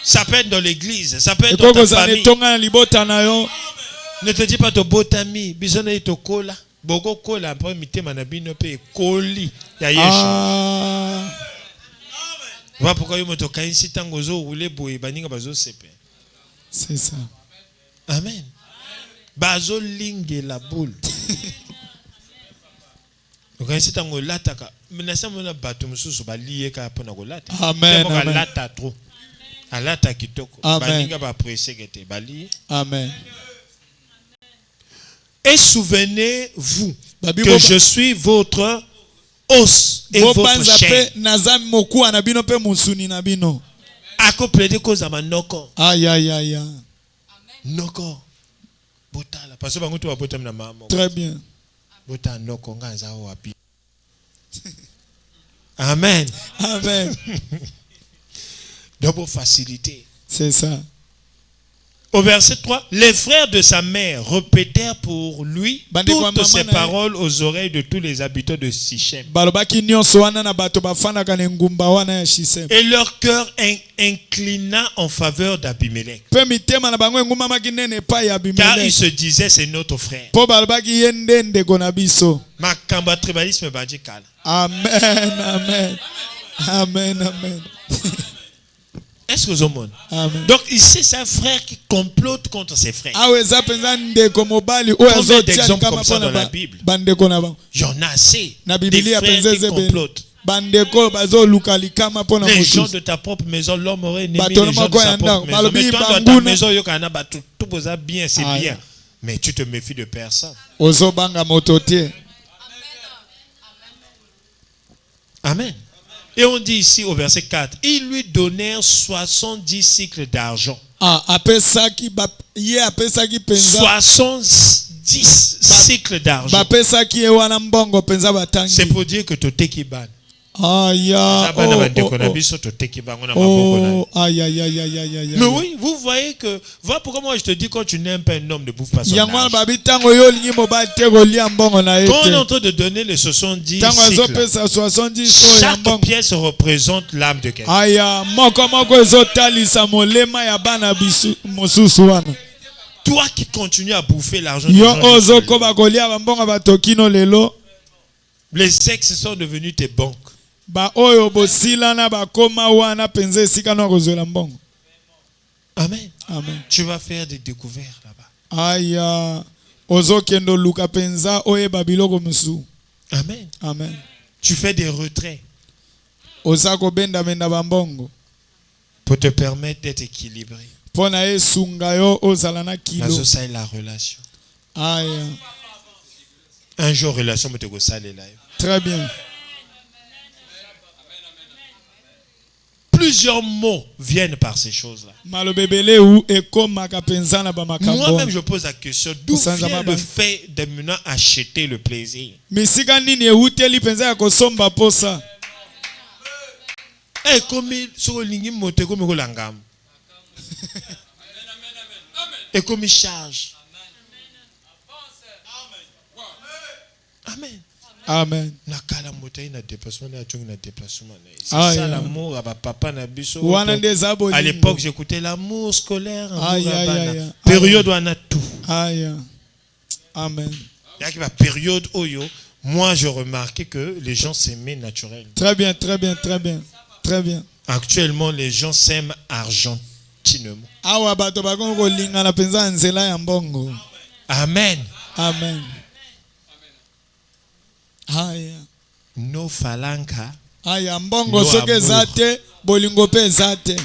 Ça peut être dans l'église, ça peut être dans ta famille. Ne te dis pas ton botami, bisona to kola, boko kola après mité manabino pe koli ya yesha. Voilà pourquoi yo moto kainsi tango zo roule boye baninga bazo sepe. C'est ça. Amen. Bazo linge la boule. Kainsi tango lataka, menasa mona bato mususu ba lié ka pona ko lata. Amen. Amen. Lata trop. Alata kitoko. Baninga ba pressé kete bali. Amen. Et souvenez-vous que je suis votre os et votre chair. Accomplez des causes à ma noko. Aïe, aïe, aïe. Noko. Botala. Parce que tu vas botter na maman. Très bien. Bota noko ngaza o api. Amen. Amen. Double facilité. C'est ça. Au verset 3, les frères de sa mère répétèrent pour lui toutes ces paroles aux oreilles de tous les habitants de Sichem. Et leur cœur inclina en faveur d'Abimelech. Car ils se disaient, c'est notre frère. Amen, amen. Amen, amen. Est-ce que vous avez? Donc ici c'est un frère qui complote contre ses frères. Combien d'exemples comme ça dans la Bible? J'en ai assez. Des frères qui complotent. Les gens de ta propre maison, l'homme aurait aimé les gens de sa propre maison. Mais toi dans ta maison, tout bien, c'est bien. Mais tu te méfies de personne. Amen. Et on dit ici au verset 4, ils lui donnèrent 70 cycles d'argent. apesaki ye apesaki penza 70 cycles d'argent. bapesaki ye wana mbongo penza batangi. C'est pour dire que toteki ban. Aïe, Mais oui, vous voyez que, voilà pourquoi moi je te dis, quand tu n'aimes pas un homme, ne bouffe pas son argent. Quand on est en train de donner les 70 cycles, chaque pièce représente l'âme de quelqu'un. Toi qui continues à bouffer l'argent des gens, les ex sont devenus tes banques. Amen. Amen. Tu vas faire des découvertes là-bas. Amen. Amen. Tu fais des retraits pour te permettre d'être équilibré. Ça c'est la relation. Un jour, relation, mais tu vas saler là. Très bien. Plusieurs mots viennent par ces choses-là. Moi-même, je pose la question, d'où vient le fait de maintenant acheter le plaisir? Et comme et comme il charge. Amen. Amen. C'est ça l'amour à papa na biso. À l'époque, j'écoutais l'amour scolaire. Période où on a tout. Amen. Il y a une période où moi je remarquais que les gens s'aimaient naturellement. Très bien, très bien, très bien. Très bien. Actuellement, les gens s'aiment argentinement. Amen. Amen. No falanka. Aya mbongo soke zate bolingo pe zate.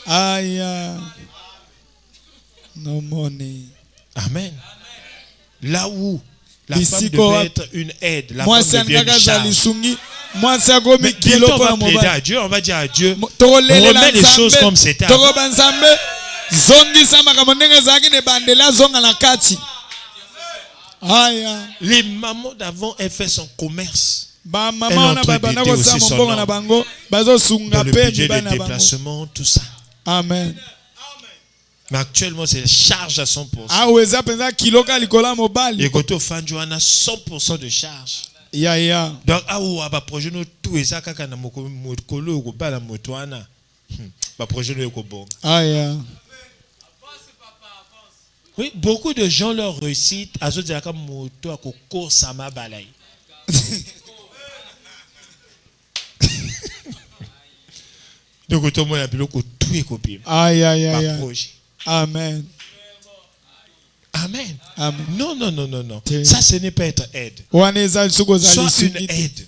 Aya. No money. Amen. Là où la femme devait être une aide, la femme devient une charge. Mais bientôt on va plaider à Dieu, on va dire à Dieu, remets les choses comme c'était avant. Les mamans d'avant, elles font son commerce. Elles ont entrepris aussi son nom. Dans le budget de déplacement, tout ça. Amen. Mais actuellement, c'est charge à 100%. Et côté au fin du jour, on a 100% de charge. Donc, projet nous tout et ça, quand on a mokolo ou pas la motoana, projet nous est bon. Oui, beaucoup de gens leur réussite à ce dire comme moto à coco sama balai. Donc tout le monde a bilo ko tout est copié. Amen. Amen. Amen. Non. Ça, ce n'est pas être aide. Soit une aide.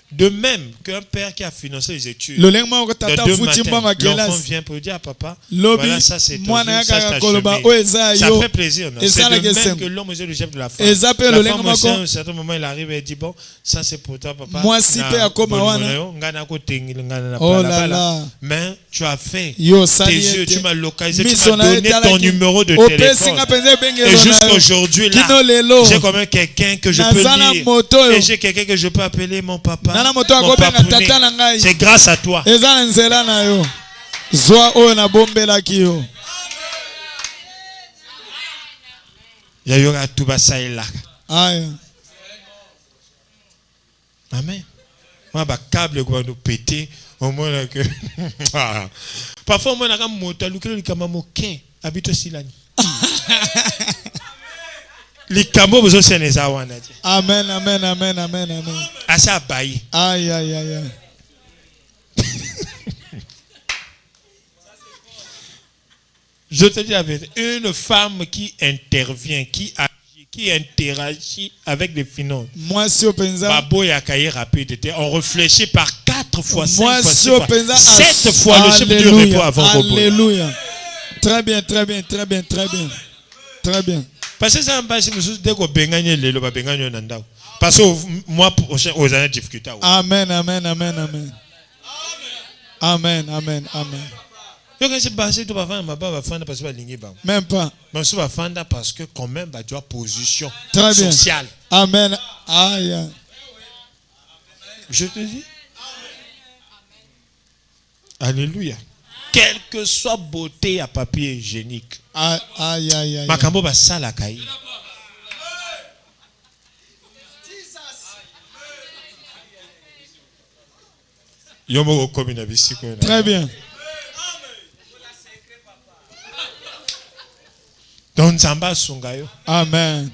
De même qu'un père qui a financé les études, de 2 matins, l'enfant vient pour dire à papa, voilà, ça c'est ton jour, ça ça fait plaisir. C'est de même que l'homme est le chef de la femme. La femme aussi, à un certain moment, il arrive et dit, bon, ça c'est pour toi, papa. Mais tu as fait tes yeux, tu m'as localisé, tu m'as donné ton numéro de téléphone. Et jusqu'à aujourd'hui, là, j'ai quand même quelqu'un que je peux lire. Et j'ai quelqu'un que je peux appeler mon papa. C'est grâce à toi. Il y a eu tout ça et là. Amen. Moi, bah câble quoi nous péter au moins que parfois moi na moto lukelo likama moke habite silani. Les cambos besoin c'est les awana. Amen. Asa bayi. Aïe. Je te dis la vérité, une femme qui intervient, qui agit, qui interagit avec les finances. Moi si openza. Babo ya cahier rapide, on réfléchit par 4 fois, 5 fois, 6 fois, 7 fois le chef de répond avant. Alléluia. Très bien. Parce que ça passe dès qu'on benganye lelo ba benganye nanda. Parce que moi prochain aux années difficulté. Amen, amen, amen, amen. Amen, amen, amen. Yo quand c'est passé tu vas faire ma ba fanda parce que ba lingi ba. Même pas. Mais tu vas fanda parce que quand même ba tu as position Très bien. sociale. Amen. Aïe. Je te dis. Alléluia. Quelle que soit beauté à papier hygiénique. Aïe, aïe, aïe, aïe. Makambo ba sala kai. Yomo komi na bisiko. Très bien. Donc Zamba Sungayo. Amen.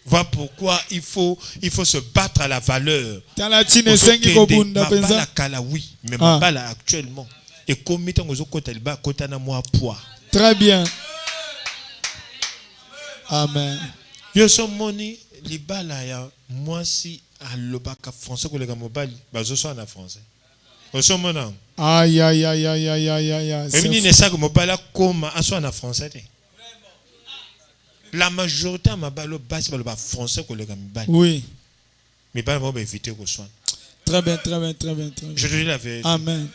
Voilà pourquoi il faut se battre à la valeur. Talatine sengi kobunda penza. Kala oui, mais mabala actuellement. Et comme tant que kota liba kota na moi poids. Très bien. Amen. Yo so moni libala ya moi si à lobaka français ko le mobali bazo so na français. Yo so mona. Aïe aïe aïe aïe aïe aïe aïe. Et ni ne sa ko mobala koma aso na français. La majorité à ma balo basi balo ba français ko le mobali. Oui. Mais pas va éviter ko soit. Très bien, très bien, très bien, très bien. Je te dis la vérité. Amen.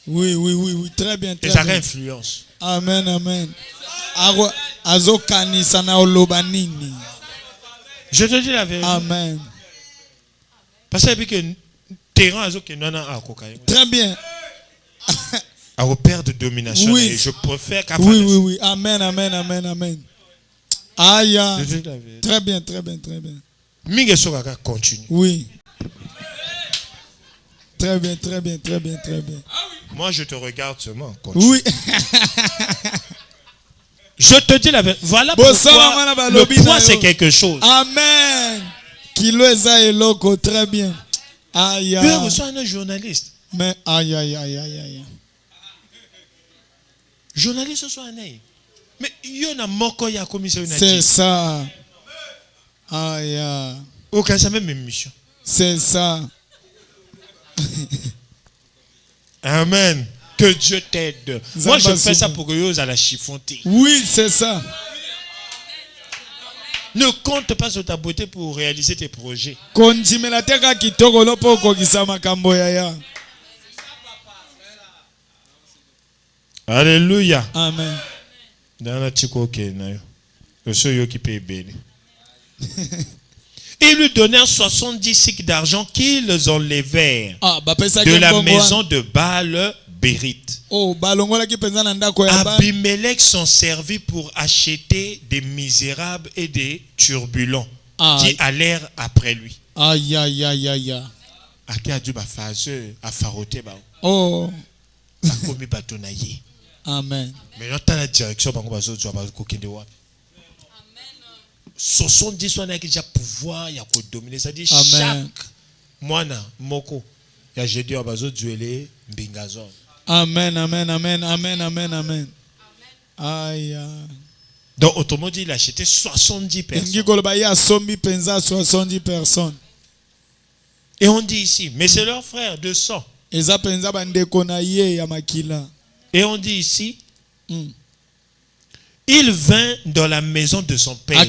Oui, oui, oui, oui, très bien, très bien. Et ça bien. influence. Amen, amen. Azo kanisa na olobanini. Je te dis la vérité. Amen. Parce que terrain azo ke nana a kokaye. Très bien. À repère de domination. Oui. Et je préfère qu'à oui, oui, oui. Amen, amen, amen, amen. Aïe. Très bien, très bien, très bien. Mingesoka continue. Oui. Très bien, très bien, très bien, très bien. Moi, je te regarde seulement. Continue. Oui. Je te dis la vérité. Voilà pourquoi le poids, c'est quelque chose. Amen. Kilo eza eloko, très bien. Aïe. Vous êtes un journaliste. Mais aïe, aïe, aïe, aïe, aïe. Journaliste, ce soit un aïe. Mais il y a un moko ya commission. C'est ça. Aïe. Aucun, c'est même émission. C'est ça. Amen. Que Dieu t'aide. Moi, je fais ça pour que vous allez chiffonter. Oui, c'est ça. Ne compte pas sur ta beauté pour réaliser tes projets. Alléluia. Amen. Ils lui donnèrent 70 cycles d'argent qu'ils enlevèrent de la maison de Baal Bérite. Abimelech s'en servit pour acheter des misérables et des turbulents qui allèrent après lui. Aïe, aïe, aïe, aïe. Oh. Amen. Maintenant, tu as la direction. 70 ans qui déjà pouvoir, il y a dominer. Ça dit chaque mois, moko, il y a jeudi à bazo duelé mbingazon. Amen, amen, amen, amen, amen, amen. Aïe. Donc, autrement dit, il a acheté 70 personnes. 70 personnes. Et on dit ici, mais c'est leur frère de sang. Et on dit ici, il vint dans la maison de son père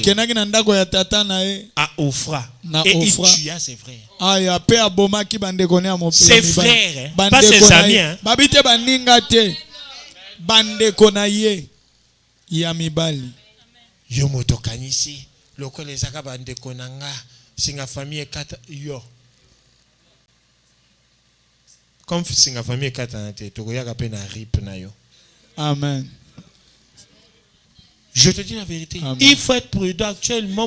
à Ophra et il tua ses frères. Ses frères, hein? Pas ses amis. Hein? Yo motokanisi loko lezaka bandeko nanga singa famille kata yo. Comme singa famille kata na te tokoyaka pe na rip na yo. Amen. Je te dis la vérité. Amen. Il faut être prudent actuellement.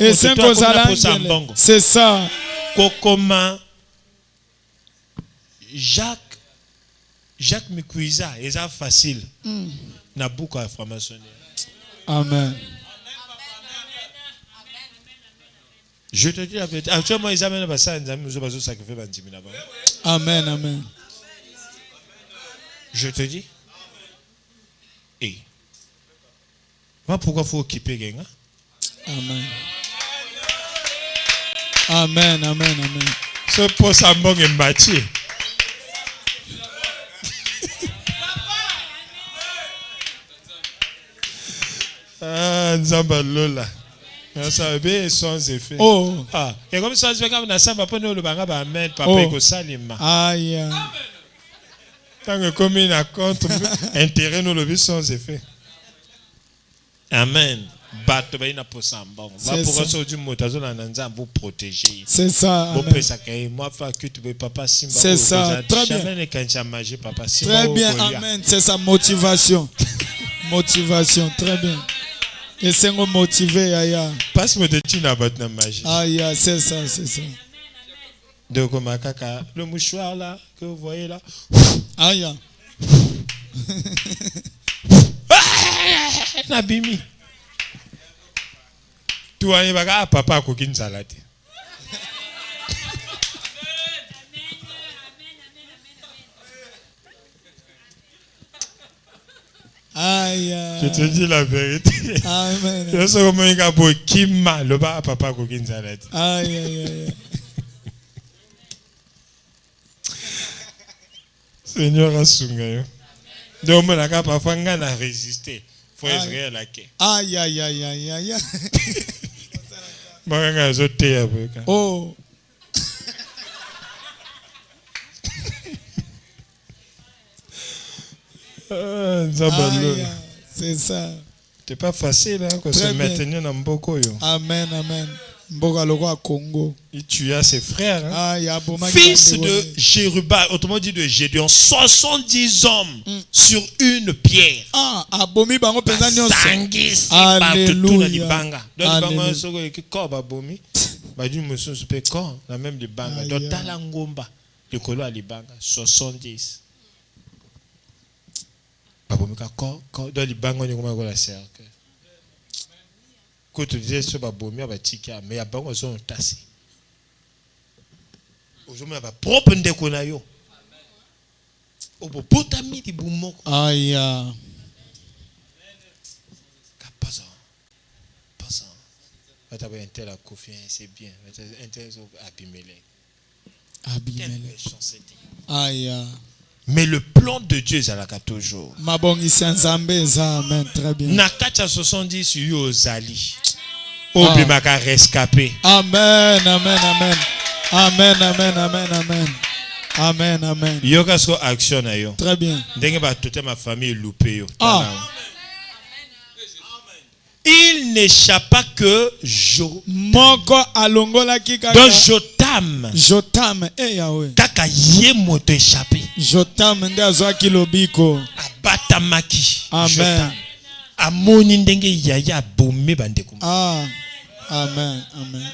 C'est ça. Kokoma Jacques Mikuiza, et ça facile. Na beaucoup à franc-maçonnerie. Amen. Je te dis la vérité. Actuellement, ils amènent pas ça, nous avons sacrifié là-bas. Amen, amen. Je te dis. Et voilà pourquoi il faut occuper quelqu'un. Amen. Amen, amen, amen. Ce poste à bon et bâti. Ah, Nzamba Lola. Ça va sans effet. Oh. Ah, et comme ça, je vais quand même samba pour nous le banga ba amen papa Oh. eko salima. Aïe. Tant que comme il a compte intérêt nous le sans effet. Amen. Bato ba ina posamba. Va pour ça du motazo na nzambe pour protéger. C'est ça. Bon pesa kai moi fa que tu veux papa Simba. C'est ça. Très bien. Jamais quand tu as mangé papa Simba. Très bien. Amen. C'est sa motivation. Motivation. Très bien. Et c'est nous motiver, Yaya. Passe-moi de tina bat na magie. Aïe, c'est ça, c'est ça. Donc, kaka, le mouchoir là, que vous voyez là. Aïe. Nabimi. Tu vois, il va papa à coquine salade. Aïe. Je te dis la vérité. Amen. Je sais comment il y a beaucoup qui m'a le bas papa à coquine salade. Aïe, aïe, aïe. Seigneur a sunga. Donc, on a parfois résister. Faut Israël la quai. Aïe, aïe, aïe, aïe, aïe. Oh. C'est ça. C'est pas facile hein, de se maintenir dans Mboko. Amen, amen. Mboka loko à Congo. Il tua ses frères. Hein? Fils de Jérubal, autrement dit de Gédéon, 70 hommes sur une pierre. Ah, abomi bango pesani Sangis. Alléluia. La même libanga. Donc talangomba, le colo à libanga, 70. Babomika dans libanga ni comment la cercle. Quand tu disais ce babomi va tika, mais ya bango sont tassés. Aujourd'hui ba propre ndeko na yo. Obo potami di bumoko. Aïe. Passant. Va un tel à confiance, c'est bien. Un tel Abimelech. Aïe. Mais le plan de Dieu est là toujours. Amen, très bien. Nakacha 70 yo zali. Obimaka rescapé. Amen, amen, amen. Amen, amen, amen, amen. Amen, amen. Yo kasko action na yo. Très bien. Ndenge ba toute ma famille loupé yo. Il n'échappa que Moko alongola kika. Donc Jotam. Jotam Yahweh. Kaka ye moto échappé. Jotam ndazo kilobiko. Abatamaki. Amen. Amoni ndenge yaya bomé bandeko. Ah. Amen, amen.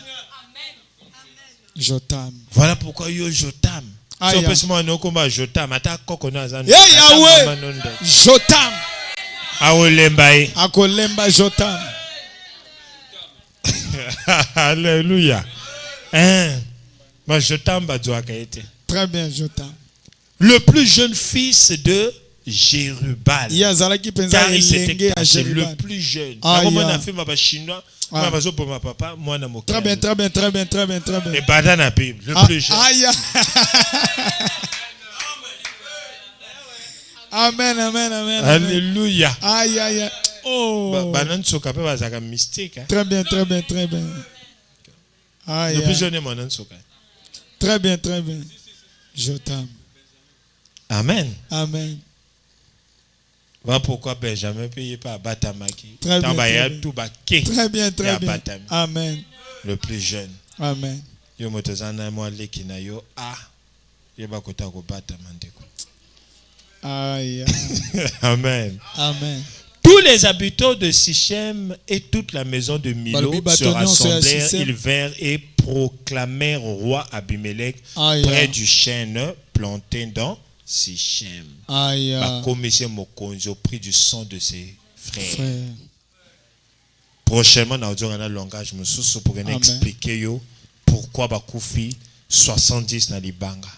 Jotam. Voilà pourquoi yo Jotam. Si on peut se demander comment Jotam ata kokona zan. Yahweh. Jotam. Aolembae. Akolemba Jotam. Alléluia. Hein. Moi Jotam badoa kaete. Très bien, Jotam. Le plus jeune fils de Jérubal. Car il s'était caché le plus jeune. Comment on a fait ma chinois. Moi bazo pour ma papa, moi na mo. Très bien, très bien, très bien, très bien, très bien. Et badana Bible, le plus jeune. Aïe. Amen, amen, amen. Alléluia. Aïe, aïe. Oh. Banan soka pe bazaka mystique. Très bien, très bien, très bien. Aïe. Le plus jeune est mon soka. Très bien, très bien. Je t'aime. Amen. Amen. Voilà pourquoi Benjamin payé par Batamaki. Très bien. Très bien, très bien. Amen. Le plus jeune. Amen. Yo motozana mo lekina yo yeba kota ko batamandeko. Aïe. Amen. Amen. Tous les habitants de Sichem et toute la maison de Milo se rassemblèrent, ils vinrent et proclamèrent au roi Abimelech près du chêne planté dans Sichem. Commissaire Mokonzo prit du sang de ses frères. Prochainement, nous avons un langage pour expliquer pourquoi Bakoufi 70 na libanga.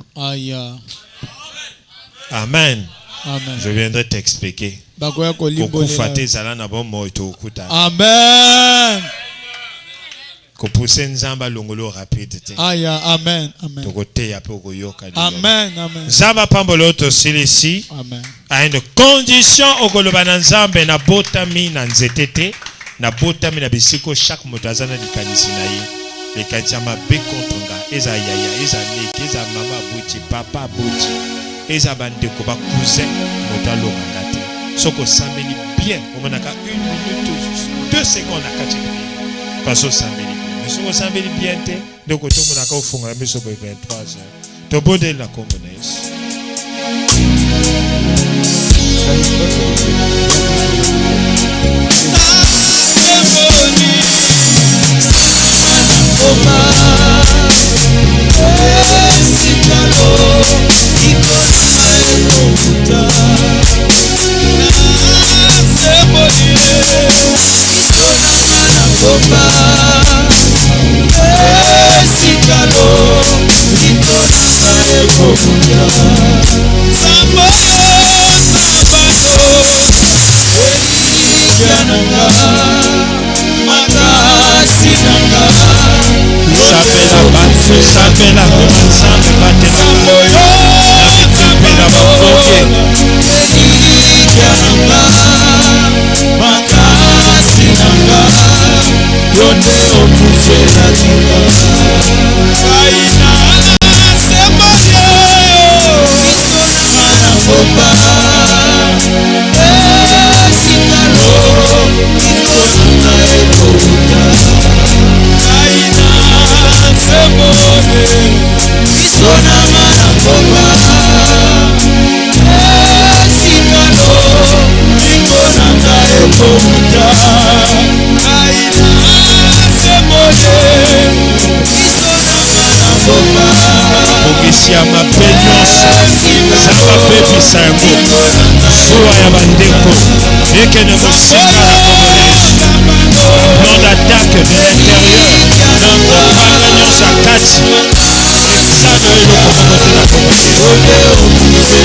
Amen. Amen. Je viendrai t'expliquer. Amen. Amen. Amen. Amen. Zamba pamboloto silisi. Amen. A une condition au Kolobananzambe na botami na nzetete na botami na bisiko chaque moto azana likanisi na ye likanisi ya mabe contre nga eza yaya eza neke eza mama abuti papa abuti eza bandeko bakousin moto alokanga te soki osambeli bien omonaka 1 minute 2 secondes na kati priere parce osambeli bien mais soki osambeli bien te ndeko tomonaka ofungola miso boye 23 heures tobondeli na kombo na Yesu. Samela Nzambe batela Pena mokoke makasi nanga yone okufela tika kaina semboye maya bomba sikalo ikona ekota kaina semboye ikona maya bomba sikalo ikona ekota Bogisia mapenyonso Zamba bebisa yango Suwa ya bandeko Ekene mosika na komonesu Plan d'attaque de l'intérieur Mopanga nyonso akati Sana eloko mokote na komonesu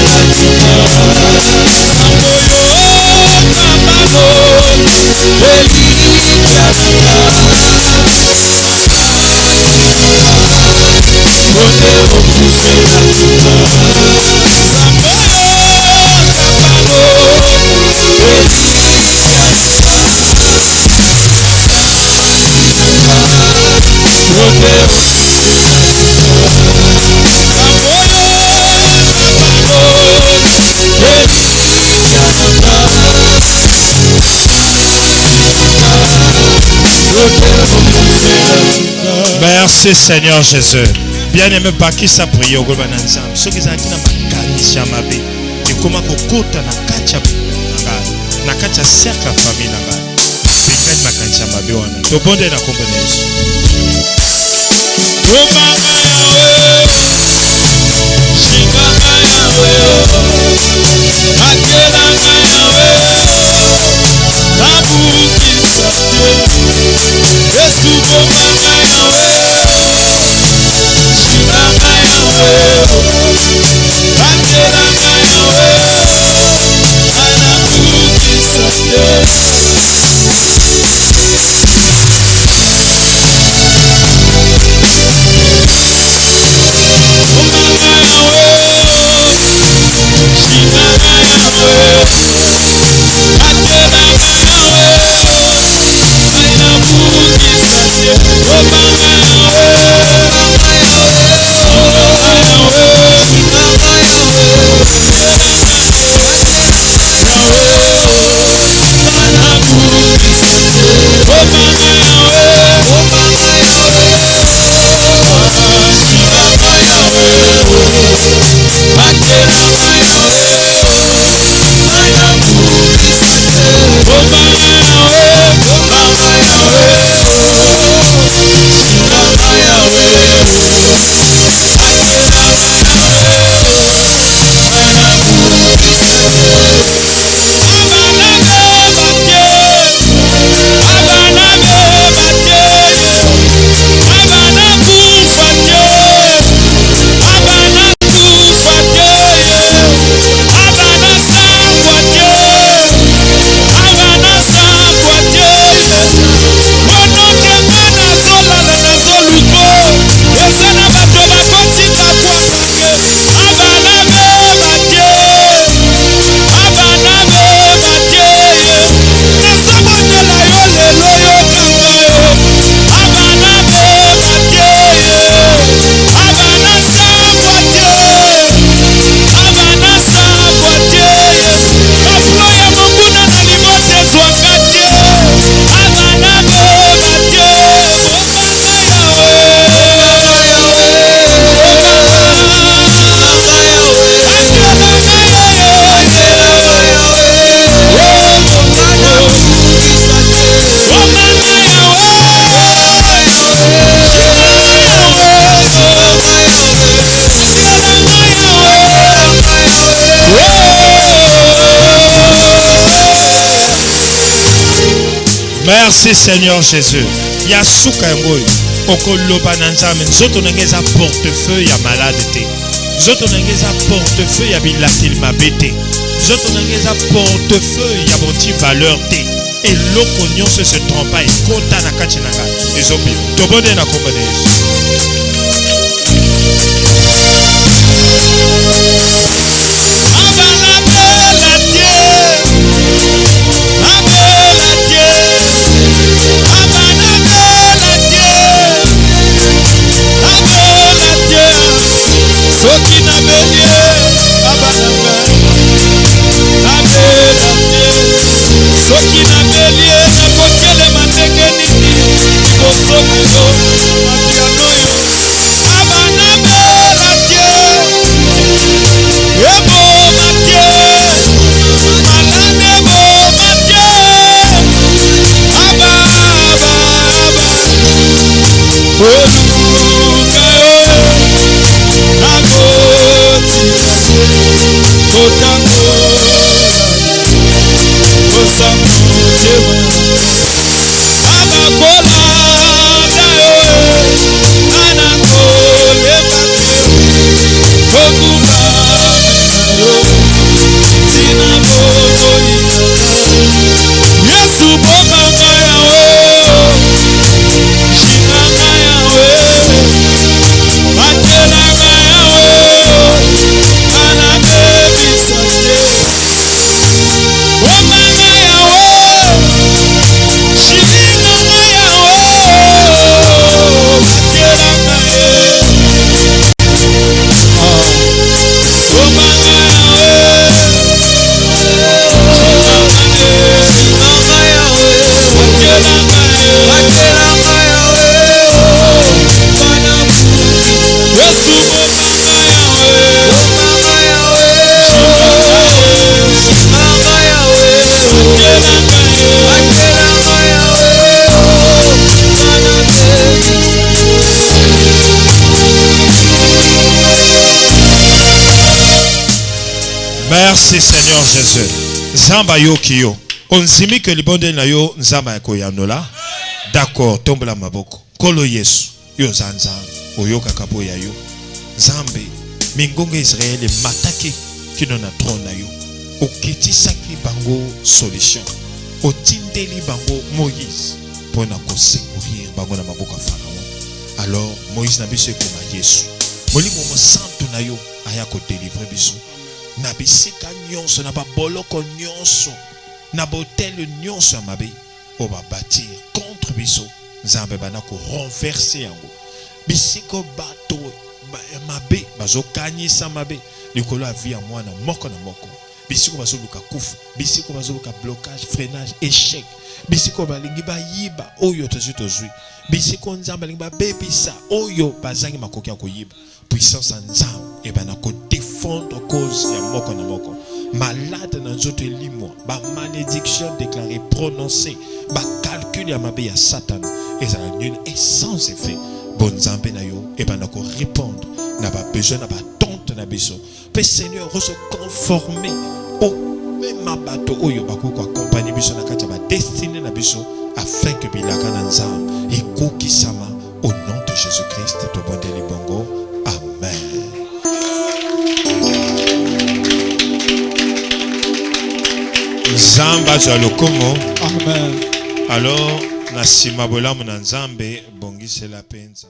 Merci Seigneur Jésus. Bien-aimé baki sa prière au gouvernement ensemble. Ceux qui ont na makati ya mabe. Ekoma kokota na kacha na kacha cercle famille na ba. Ekati makati ya mabe wana. To bonde na kombo na Yesu. Romanga yawe. Shinganga yawe. Atelanga yawe. Kabukisa te. Yesu bomanga yawe. Shinganga yawe. Atelanga yawe. Anabukisa te. Merci Seigneur Jésus. Yasuka ngoy okoloba na nzambe nzoto nangeza portefeuille ya malade te. Nzoto nangeza portefeuille ya bilatili mabete. Nzoto nangeza portefeuille ya bonti valeur te. Et loko nyonso se trompa et kota na kati na ngai. Ezobi tobode na kombo na Yesu. Soki na belie abalanga abela te soki na belie nakotele manenge nini liboso biso mapiano yo abana bela te eboma te malade boma te aba Merci Seigneur Jésus. Zamba yo kiyo. Onzimi que libonde na yo nzamba yako yanola. D'accord, tombe la maboko. Kolo Yesu. Yo zanza. Oyo kakapo ya yo. Zambe. Mingonga Israël mataki kino na trône na yo. Okiti saki bango solution. Otindeli bango Moïse. Pour na ko secourir bango na maboko Pharaon. Alors Moïse na biso ekoma Yesu. Molimo mo santo na yo aya ko délivrer biso. Na bisika nyonso na ba boloko nyonso na botel nyonso mabe o ba bâtir contre biso nzambe bana ko renverser yango bisiko bato mabe bazo kanyisa mabe likolo avia mwana moko na moko bisiko bazo luka kufu bisiko bazo luka blocage freinage échec bisiko balingi ba yiba oyo tozui bisiko nzambe lingi ba bebisa oyo bazangi makoki ya koyiba puissance nzambe et bana ko défendre cause ya moko na moko malade na nzoto elimwa ba malédiction déclarée prononcée ba calcul ya mabe ya Satan ezala nul et sans effet bon nzambe na yo et bana ko répondre na ba besoin na ba tente na biso pe Seigneur se conformer au même bateau oyo bakoko accompagner biso na kati ba destiné na biso afin que bilaka na nzambe ekokisama au nom de Jésus-Christ to bonde libongo. Amen. Zamba za lokomo. Amen. Alors, na sima bolamu na nzambe bongisi la penza.